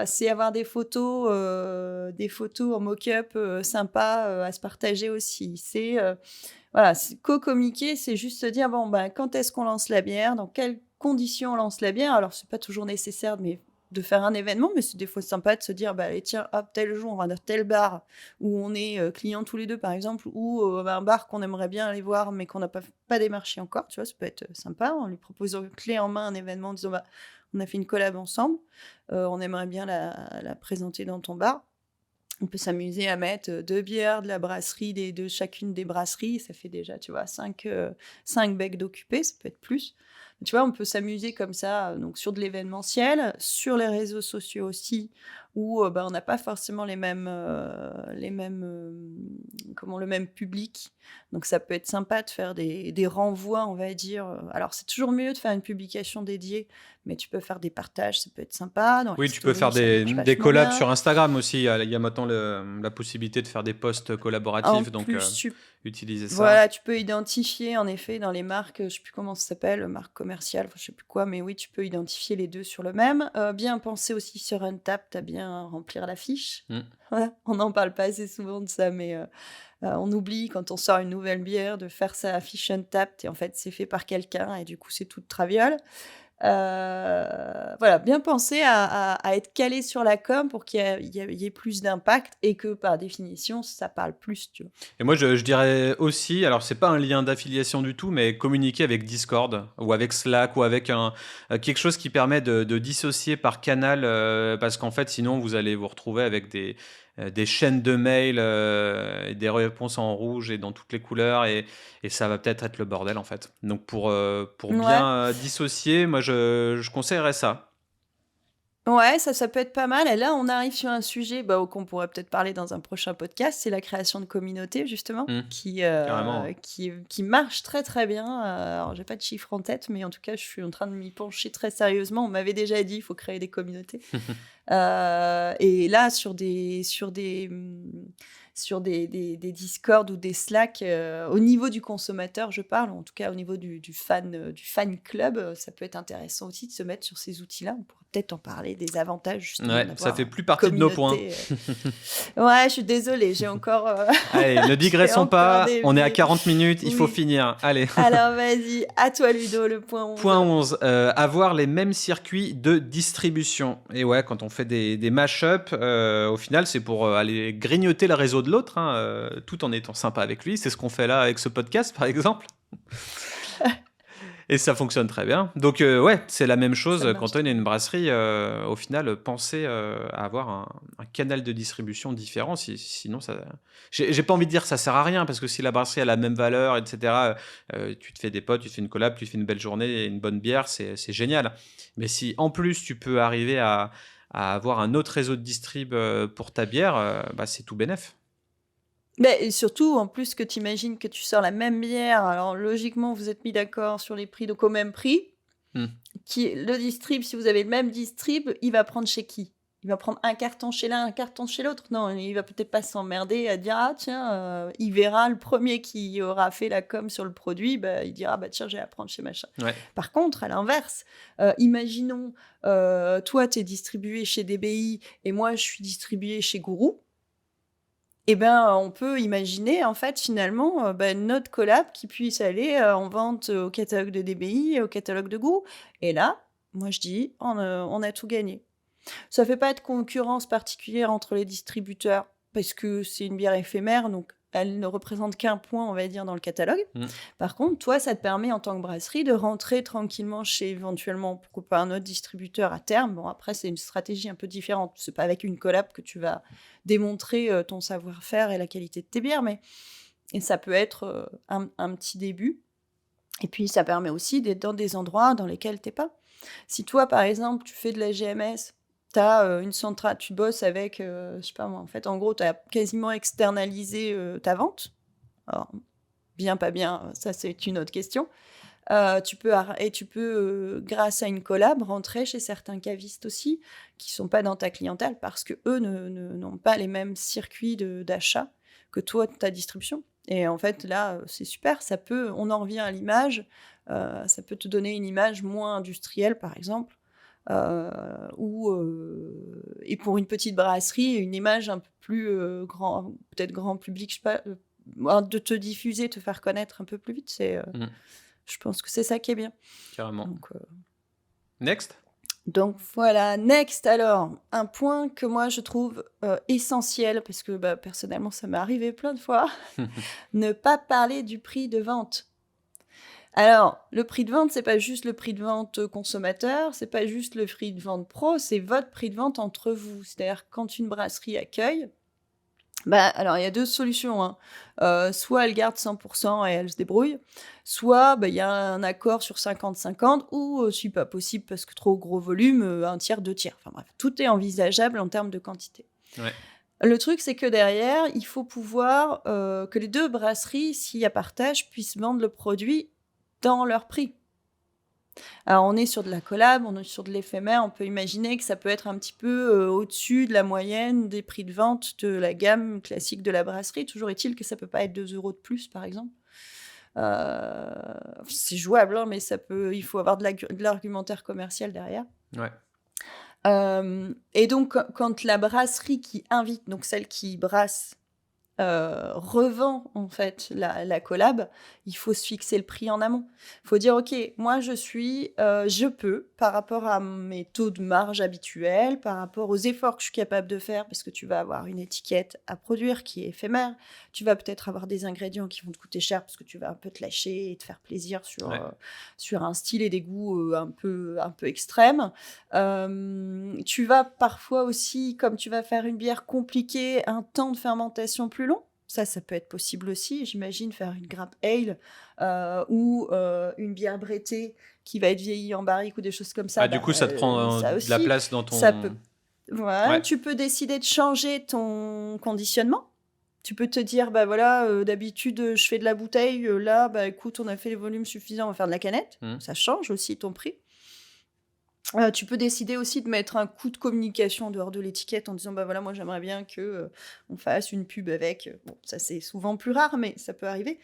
c'est avoir des photos en mock-up, sympas, à se partager aussi. Voilà, co-communiquer, c'est juste se dire: «Bon, ben, quand est-ce qu'on lance la bière? Dans quelles conditions on lance la bière?» Alors c'est pas toujours nécessaire de faire un événement, mais c'est des fois sympa de se dire: «Bah, allez tiens, hop, tel jour, on va dans tel bar où on est, clients tous les 2 par exemple, ou, un bar qu'on aimerait bien aller voir, mais qu'on n'a pas démarché encore», tu vois? Ça peut être, sympa en lui proposant clé en main un événement en disant: «Bah, on a fait une collab ensemble, on aimerait bien la présenter dans ton bar». On peut s'amuser à mettre, 2 bières de la brasserie de chacune des brasseries, ça fait déjà, tu vois, 5 becs d'occupés, ça peut être plus. Tu vois, on peut s'amuser comme ça, donc sur de l'événementiel, sur les réseaux sociaux aussi, où, on n'a pas forcément le même public. Donc ça peut être sympa de faire des renvois, on va dire, alors c'est toujours mieux de faire une publication dédiée, mais tu peux faire des partages, ça peut être sympa. Dans les Oui, tu peux faire stories, ça marche des vachement collabs bien. sur Instagram aussi. Il y a maintenant la possibilité de faire des posts En collaboratifs, donc plus, utilisez ça. voilà, tu peux identifier en effet dans les marques, je sais plus comment ça s'appelle, marque commerciale, enfin je sais plus quoi, mais oui, tu peux identifier les 2 sur le même. Bien penser aussi sur Untappd à bien remplir la fiche. Mmh. Voilà, on n'en parle pas assez souvent de ça, mais on oublie quand on sort une nouvelle bière de faire sa fiche Untappd et en fait, c'est fait par quelqu'un et du coup, c'est toute traviole. Voilà, bien penser à être calé sur la com pour qu'il y ait plus d'impact et que, par définition, ça parle plus, tu vois? Et moi, je dirais aussi, alors c'est pas un lien d'affiliation du tout, mais communiquer avec Discord ou avec Slack ou avec quelque chose qui permet de dissocier par canal, parce qu'en fait, sinon, vous allez vous retrouver avec des chaînes de mails et des réponses en rouge et dans toutes les couleurs, et ça va peut-être être le bordel, en fait. Donc, pour Ouais. bien dissocier, moi, je conseillerais ça. Ouais, ça peut être pas mal et là, on arrive sur un sujet, bah, qu'on pourrait peut-être parler dans un prochain podcast, c'est la création de communautés justement Hmm, carrément. qui marche très, très bien. Alors j'ai pas de chiffres en tête, mais en tout cas, je suis en train de m'y pencher très sérieusement. On m'avait déjà dit: «Il faut créer des communautés». Et là, sur des Discord ou des Slack, au niveau du consommateur, je parle, en tout cas au niveau du fan club, ça peut être intéressant aussi de se mettre sur ces outils-là. On pourra peut-être en parler, des avantages justement Ouais, ça d'avoir fait une plus partie de nos points. communauté. Ouais, je suis désolée, j'ai encore, Allez, ne j'ai digressons encore pas, on est à dévié. 40 minutes, il faut Oui. finir. Allez. Alors vas-y, à toi Ludo, le point Point 11. 11, avoir les mêmes circuits de distribution. Et ouais, quand on fait des mash-up, au final, c'est pour aller grignoter le réseau de l'autre, hein, tout en étant sympa avec lui. C'est ce qu'on fait là avec ce podcast, par exemple. Et ça fonctionne très bien. Donc, ouais, c'est la même chose Ça quand marche on très est une bien. brasserie. Au final, pensez à avoir un canal de distribution différent. Sinon, ça. J'ai pas envie de dire que ça sert à rien, parce que si la brasserie a la même valeur, etc., tu te fais des potes, tu te fais une collab, tu te fais une belle journée et une bonne bière, c'est génial. Mais si en plus tu peux arriver à avoir un autre réseau de distrib pour ta bière, bah, c'est tout bénef. Mais et surtout, en plus, que tu imagines que tu sors la même bière, alors logiquement, vous êtes mis d'accord sur les prix, donc au même prix. Hmm. Le distrib, si vous avez le même distrib, il va prendre chez qui? Il va prendre un carton chez l'un, un carton chez l'autre? Non, il va peut-être pas s'emmerder à dire: «Ah tiens», il verra le premier qui aura fait la com sur le produit, bah, il dira: «Bah tiens, j'ai à prendre chez machin». Ouais. Par contre, à l'inverse, imaginons, toi, tu es distribué chez DBI et moi, je suis distribuée chez Gourou. Eh ben, on peut imaginer, en fait, finalement, bah, notre collab qui puisse aller, en vente, au catalogue de DBI, au catalogue de Goût. Et là, moi, je dis: «On a tout gagné». Ça fait pas de concurrence particulière entre les distributeurs parce que c'est une bière éphémère, donc elle ne représente qu'un point, on va dire, dans le catalogue. Hmm. Par contre, toi, ça te permet, en tant que brasserie, de rentrer tranquillement chez, éventuellement, pourquoi pas, un autre distributeur à terme. Bon, après, c'est une stratégie un peu différente. C'est pas avec une collab que tu vas démontrer, ton savoir-faire et la qualité de tes bières, mais et ça peut être, un petit début. Et puis, ça permet aussi d'être dans des endroits dans lesquels t'es pas. Si toi, par exemple, tu fais de la GMS, tu as, une centrale, tu bosses avec, je sais pas moi, en fait, en gros, tu as quasiment externalisé, ta vente. Alors, bien, pas bien, ça, c'est une autre question. Tu peux, grâce à une collab, rentrer chez certains cavistes aussi, qui sont pas dans ta clientèle parce qu'eux n'ont pas les mêmes circuits d'achat que toi, ta distribution. Et en fait, là, c'est super. On en revient à l'image. Ça peut te donner une image moins industrielle, par exemple, et pour une petite brasserie, une image un peu plus grand, peut-être grand public, je sais pas, de te diffuser, te faire connaître un peu plus vite. Hmm. Je pense que c'est ça qui est bien. Carrément. Donc, Next. donc voilà, next alors, un point que moi je trouve essentiel, parce que bah, personnellement ça m'est arrivé plein de fois, ne pas parler du prix de vente. Alors, le prix de vente, c'est pas juste le prix de vente consommateur, c'est pas juste le prix de vente pro, c'est votre prix de vente entre vous. C'est-à-dire quand une brasserie accueille, bah, alors il y a 2 solutions, hein. Soit elle garde 100 et elle se débrouille, soit, bah, il y a un accord sur 50-50 ou, si pas possible parce que trop gros volume, 1/3, 2/3. Enfin bref, tout est envisageable en termes de quantité. Ouais. Le truc, c'est que derrière, il faut pouvoir, que les 2 brasseries, s'il y a partage, puissent vendre le produit dans leur prix. Alors, on est sur de la collab, on est sur de l'éphémère, on peut imaginer que ça peut être un petit peu, au-dessus de la moyenne des prix de vente de la gamme classique de la brasserie. Toujours est-il que ça peut pas être 2 € de plus, par exemple. Heu, c'est jouable, hein, mais il faut avoir de l'argumentaire commercial derrière. Ouais. Et donc quand la brasserie qui invite, donc celle qui brasse, revend en fait la collab, il faut se fixer le prix en amont. Il faut dire: «OK, moi je peux, par rapport à mes taux de marge habituels, par rapport aux efforts que je suis capable de faire», parce que tu vas avoir une étiquette à produire qui est éphémère. Tu vas peut-être avoir des ingrédients qui vont te coûter cher parce que tu vas un peu te lâcher et te faire plaisir Ouais. sur un style et des goûts, un peu extrêmes. Tu vas parfois aussi, comme tu vas faire une bière compliquée, un temps de fermentation plus long. Ça peut être possible aussi. J'imagine faire une grape ale ou une bière brettée qui va être vieillie en barrique ou des choses comme ça. Ah, du coup, ça te prend Ça de la aussi, place dans ça peut. ton. Ouais, Ouais. tu peux décider de changer ton conditionnement. Tu peux te dire, bah voilà, d'habitude, je fais de la bouteille, là, bah écoute, on a fait les volumes suffisants, on va faire de la canette. Mmh. Ça change aussi ton prix. Tu peux décider aussi de mettre un coup de communication en dehors de l'étiquette en disant: «Bah, voilà, moi j'aimerais bien que, on fasse une pub avec», bon, ça c'est souvent plus rare, mais ça peut arriver.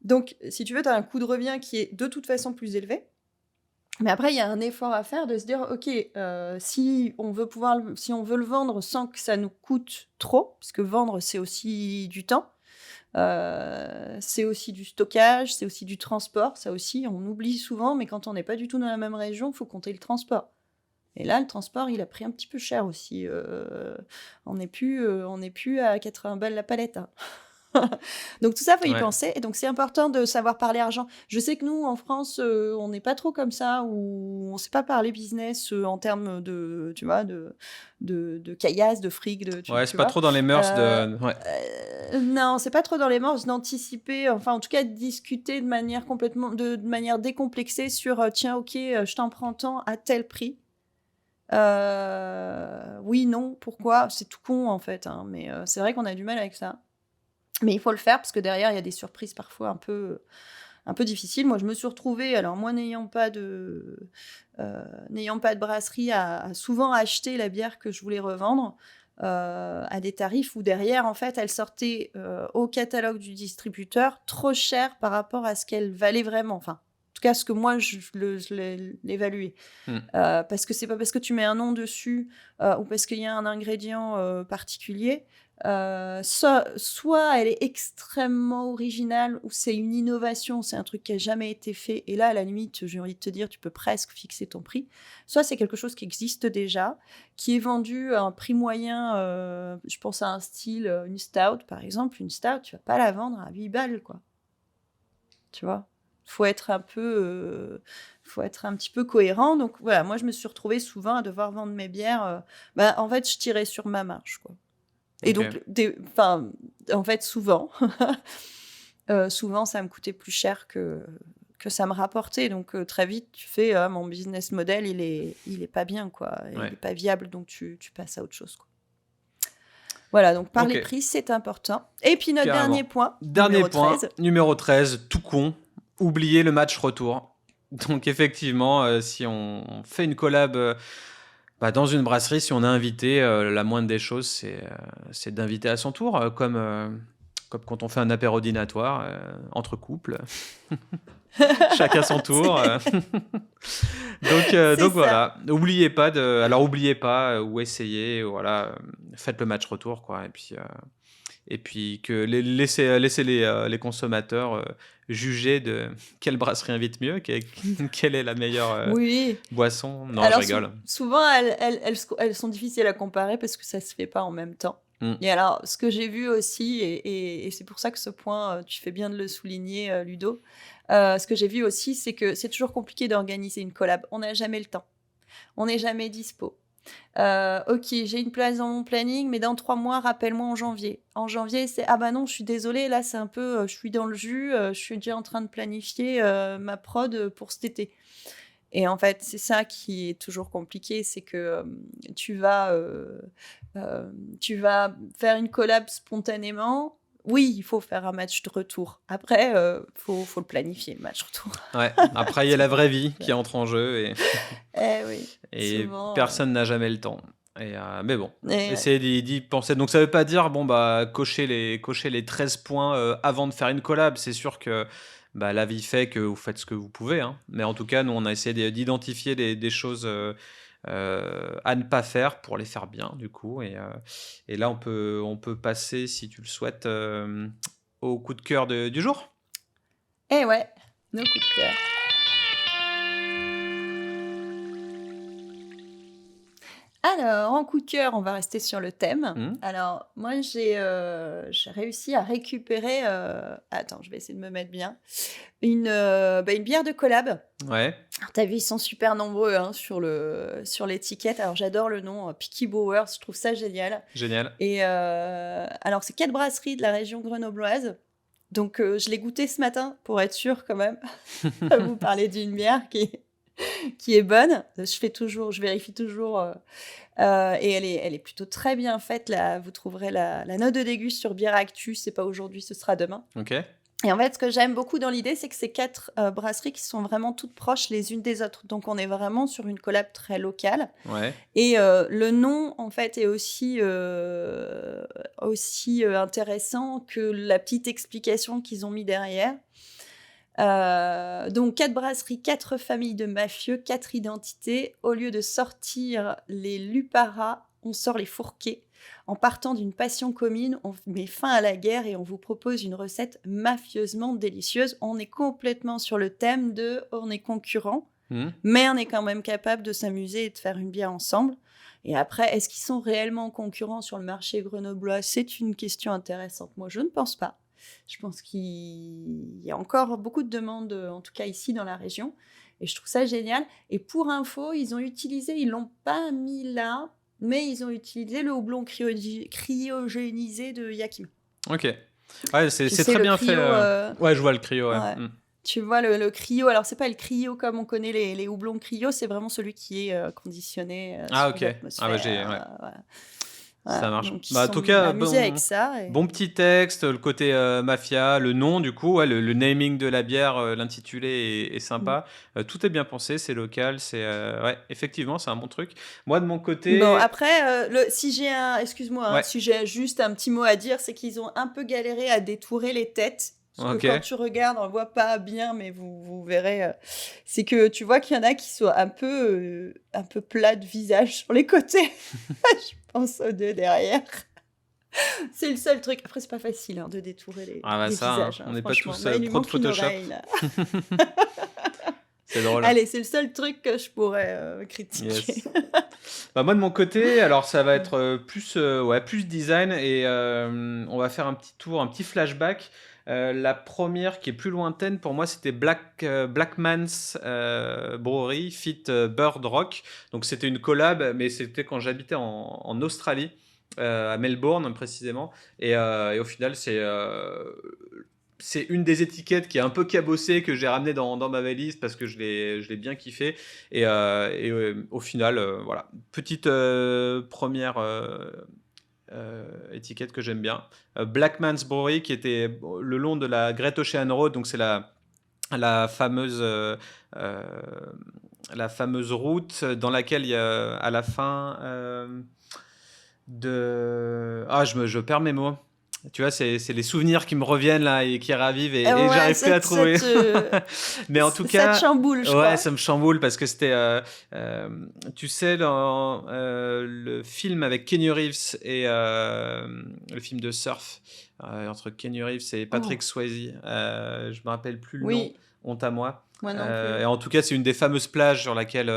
Donc si tu veux, tu as un coût de revient qui est de toute façon plus élevé. Mais après, il y a un effort à faire de se dire: «OK, si on veut le vendre sans que ça nous coûte trop», parce que vendre, c'est aussi du temps, c'est aussi du stockage, c'est aussi du transport. Ça aussi, on oublie souvent, mais quand on n'est pas du tout dans la même région, il faut compter le transport. Et là, le transport, il a pris un petit peu cher aussi, on n'est plus à 80 balles la palette, hein. Donc tout ça, faut y Ouais. penser et donc c'est important de savoir parler argent. Je sais que nous, en France, on n'est pas trop comme ça, où on sait pas parler business, en termes de, tu vois, de caillasse, de fric, de Ouais, tu c'est pas vois? trop dans les mœurs Heu, de. Ouais. non, c'est pas trop dans les mœurs d'anticiper, enfin, en tout cas, de discuter de manière décomplexée sur, «Tiens, OK, je t'en prends tant à tel prix». Oui, non, pourquoi? C'est tout con, en fait, hein, mais c'est vrai qu'on a du mal avec ça. Mais il faut le faire parce que derrière, il y a des surprises parfois un peu difficiles. Moi, je me suis retrouvée, alors moi n'ayant pas de brasserie, à souvent acheter la bière que je voulais revendre, à des tarifs où derrière, en fait, elle sortait, au catalogue du distributeur trop cher par rapport à ce qu'elle valait vraiment. Enfin, en tout cas, ce que moi je l'évaluais. Mmh. Parce que c'est pas parce que tu mets un nom dessus, ou parce qu'il y a un ingrédient, particulier, soit elle est extrêmement originale ou c'est une innovation, c'est un truc qui a jamais été fait et là, à la limite, j'ai envie de te dire, tu peux presque fixer ton prix. Soit c'est quelque chose qui existe déjà, qui est vendu à un prix moyen, je pense à un style, une stout, par exemple. Une stout, tu vas pas la vendre à 8 balles, quoi, tu vois? Faut être un peu, faut être un petit peu cohérent. Donc voilà, moi je me suis retrouvée souvent à devoir vendre mes bières, bah, en fait, je tirais sur ma marge, quoi. Et OK. donc en fait, souvent, souvent ça me coûtait plus cher que ça me rapportait. Donc très vite, tu fais: «Ah, mon business model, il est pas bien, quoi, il Ouais. est pas viable», donc tu passes à autre chose, quoi. Voilà, donc parler OK. prix, c'est important. Et puis notre dernier Carrément. point, Dernier numéro point, 13. numéro 13, tout con, oublier le match retour. Donc effectivement, si on fait une collab, bah, dans une brasserie, si on est invité, la moindre des choses, c'est d'inviter à son tour, comme quand on fait un apéro dînatoire, entre couples. Chacun son tour, C'est c'est donc ça. voilà. Oubliez pas, ou essayez, voilà, faites le match retour, quoi, et puis laissez les consommateurs, juger de quelle brasserie invite mieux, quelle est la meilleure, Oui. boisson. Non, je Alors rigole. souvent elles sont difficiles à comparer parce que ça se fait pas en même temps. Mmh. Et alors ce que j'ai vu aussi et c'est pour ça que ce point, tu fais bien de le souligner, Ludo. Ce que j'ai vu aussi, c'est que c'est toujours compliqué d'organiser une collab. On n'a jamais le temps. On n'est jamais dispo. OK, j'ai une place dans mon planning, mais dans 3 mois, rappelle-moi en janvier. En janvier, c'est: «Ah bah non, je suis désolée, là, c'est un peu, je suis dans le jus, je suis déjà en train de planifier, ma prod, pour cet été». Et en fait, c'est ça qui est toujours compliqué, c'est que, tu vas faire une collab spontanément. Oui, il faut faire un match de retour. Après, faut le planifier, le match retour. Ouais, après il y a la vraie vie qui entre en jeu, Eh oui, et souvent, personne n'a jamais le temps, mais bon, et ouais. essayez d'y penser. Donc ça veut pas dire, bon, bah, cocher les 13 points, avant de faire une collab. C'est sûr que, bah, la vie fait que vous faites ce que vous pouvez, hein. Mais en tout cas, nous, on a essayé d'identifier des choses, à ne pas faire pour les faire bien, du coup. Et là, on peut passer, si tu le souhaites, au coup de cœur du jour. Eh ouais, nos coups de cœur. Alors, en coup de cœur, on va rester sur le thème. Mhm. Alors, moi, j'ai réussi à récupérer, attends, je vais essayer de me mettre bien, une bière de collab. Ouais, Alors, tu vu, ils sont super nombreux hein, sur l'étiquette. Alors, j'adore le nom, Peaky Brewers, je trouve ça génial. génial. Et alors, c'est 4 brasseries de la région grenobloise. Donc, je l'ai goûté ce matin pour être sûre quand même. À vous parler d'une bière qui est bonne. Je vérifie toujours. Et elle est plutôt très bien faite. Là, vous trouverez la note de dégust sur Bière Actu. C'est pas aujourd'hui, ce sera demain. Ok. Et en fait, ce que j'aime beaucoup dans l'idée, c'est que c'est 4 brasseries qui sont vraiment toutes proches les unes des autres. Donc, on est vraiment sur une collab très locale. Ouais. Et le nom, en fait, est aussi intéressant que la petite explication qu'ils ont mis derrière. Donc, 4 brasseries, 4 familles de mafieux, 4 identités. Au lieu de sortir les luparas, on sort les fourquets. En partant d'une passion commune, on met fin à la guerre et on vous propose une recette mafieusement délicieuse. On est complètement sur le thème de on est concurrents, Mhm. mais on est quand même capable de s'amuser et de faire une bière ensemble. Et après, est-ce qu'ils sont réellement concurrents sur le marché grenoblois? C'est une question intéressante. Moi, je ne pense pas. Je pense qu'il y a encore beaucoup de demandes, en tout cas ici dans la région. Et je trouve ça génial. Et pour info, ils l'ont pas mis là, mais ils ont utilisé le houblon cryogénisé de Yakima. Ok. Ouais, c'est Tu c'est sais, très le bien fait. cryo. Ouais, je vois le cryo. Ouais. Ouais. Mhm. Tu vois le cryo. Alors, c'est pas le cryo comme on connaît les houblons cryo, c'est vraiment celui qui est conditionné Ah, sous ok. Ah, bah, l'atmosphère. ouais. Ça Voilà. marche. Donc, ils Bah, en tout sont cas, amusés avec ça. bon petit texte, le côté mafia, le nom du coup, ouais, le naming de la bière, l'intitulé est Mm. sympa. Tout est bien pensé, c'est local, ouais, effectivement, c'est un bon truc. Moi de mon Bon, côté, après, excuse-moi, hein, ouais, si j'ai juste un petit mot à dire, c'est qu'ils ont un peu galéré à détourer les têtes. Parce que ok, quand tu regardes, on ne voit pas bien, mais vous verrez. C'est que tu vois qu'il y en a qui sont un peu plats de visage sur les côtés. Je pense aux deux derrière. C'est le seul truc. Après, c'est pas facile hein, de détourer ah bah les ça, hein, visages, on hein, n'est pas franchement. tous Là, il lui pro de manque une Photoshop. oreille. Là. C'est drôle. Allez, c'est le seul truc que je pourrais critiquer. Yes. Bah moi de mon côté, alors ça va être plus design et on va faire un petit tour, un petit flashback. La première qui est plus lointaine pour moi, c'était Blackman's Brewery Fit Bird Rock. Donc c'était une collab, mais c'était quand j'habitais en Australie, à Melbourne précisément. Et au final, c'est une des étiquettes qui est un peu cabossée que j'ai ramenée dans ma valise parce que je l'ai bien kiffé. Au final, voilà, petite première étiquette que j'aime bien. Blackman's Brewery qui était le long de la Great Ocean Road, donc c'est la fameuse euh, la fameuse route dans laquelle il y a à la fin je perds mes mots. Tu vois, c'est les souvenirs qui me reviennent là et qui ravivent et Ouais, j'arrive plus à trouver. Mais en tout ça te cas, chamboule, je ouais, crois. ça me chamboule parce que c'était, tu sais, dans le film avec Kenny Reeves et le film de surf entre Kenny Reeves et Patrick Oh, Swayze, je me rappelle plus le nom, oui, honte à moi. moi non plus. Et en tout cas, c'est une des fameuses plages sur laquelle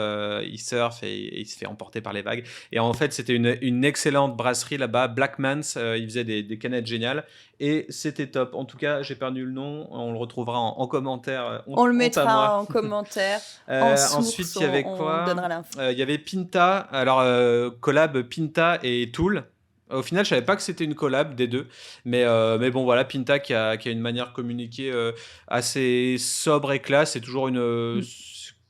il surfe et il se fait emporter par les vagues. Et en fait, c'était une excellente brasserie là-bas, Blackman's. Ils faisaient des canettes géniales et c'était top. En tout cas, j'ai perdu le nom. On le retrouvera en commentaire. On le Honte à moi. mettra en commentaire, en Ensuite, source, il y avait on donnera quoi? l'info. Il y avait Pinta. Alors, collab Pinta et Tool. Au final, je savais pas que c'était une collab des deux, mais bon voilà, Pinta qui a une manière de communiquer assez sobre et classe. C'est Mm,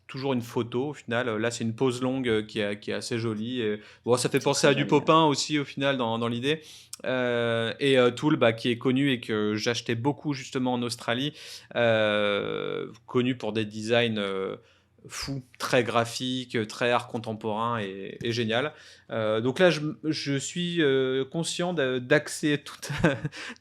toujours une photo au final. Là, c'est une pose longue qui est assez jolie. Et, bon, ça fait c'est penser très à du joli. Ouais. Popin aussi au final dans l'idée. Tool, bah, qui est connu et que j'achetais beaucoup justement en Australie, connu pour des designs fou, très graphique, très art contemporain et génial. Donc là, je suis conscient d'axer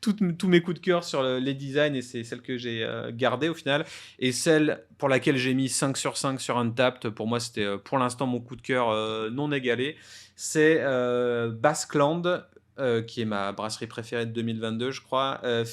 tous mes coups de cœur sur les designs et c'est celle que j'ai gardée au final. Et celle pour laquelle j'ai mis 5 sur 5 sur Untappd, pour moi, c'était pour l'instant mon coup de cœur non égalé. C'est Basqueland, qui est ma brasserie préférée de 2022, je crois, Ouais.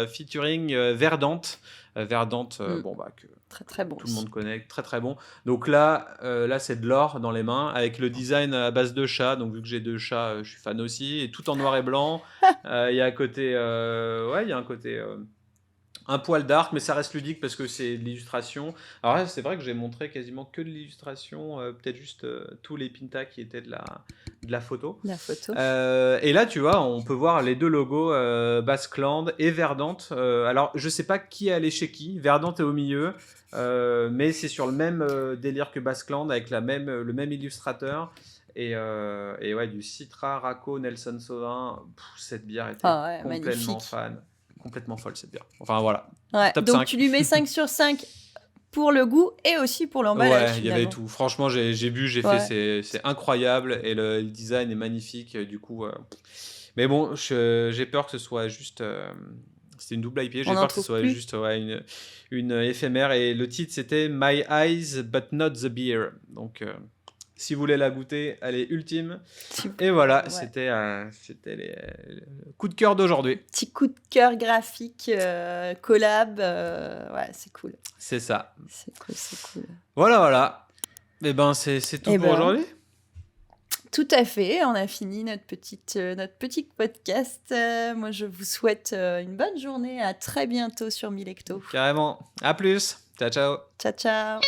featuring Verdante. Verdante, Mm. bon, bah, que Très très bon tout le monde aussi. connaît, très très bon. Donc là c'est de l'or dans les mains, avec le design à base de chats. Donc vu que j'ai 2 chats, je suis fan aussi. Et tout en noir et blanc. Il y a un côté, ouais, il y a un côté un poil dark, mais ça reste ludique parce que c'est de l'illustration. Alors là, c'est vrai que j'ai montré quasiment que de l'illustration, peut-être juste tous les pintas qui étaient de la photo. La photo. Et là, tu vois, on peut voir les 2 logos, Basqueland et Verdante. Alors, je sais pas qui est allé chez qui. Verdante est au milieu, mais c'est sur le même délire que Basqueland, avec le même illustrateur. Et ouais, du Citra, Racco, Nelson Sauvin. Cette bière était Ah ouais, complètement magnifique. fan. Complètement folle, cette bière. Enfin, voilà. Ouais, Top donc 5. tu lui mets 5 sur 5 pour le goût et aussi pour l'emballage Ouais, il y avait finalement. tout. Franchement, j'ai bu, j'ai fait, Ouais. c'est incroyable et le design est magnifique. Du coup, mais bon, j'ai peur que ce soit juste. C'était une double IPA, On j'ai n'en peur que ce trouve soit plus. juste ouais, une éphémère. Et le titre, c'était My Eyes, but not the beer. Donc, si vous voulez la goûter, elle est ultime. Et voilà, Ouais. c'était les coups de cœur d'aujourd'hui. Petit coup de cœur graphique, collab, ouais, c'est cool. C'est ça. C'est cool, c'est cool. Voilà, voilà. Et ben, c'est tout Eh pour ben, aujourd'hui. tout à fait, on a fini notre petit podcast. Moi, je vous souhaite une bonne journée. À très bientôt sur Milecto. Carrément. À plus. Ciao, ciao. Ciao, ciao.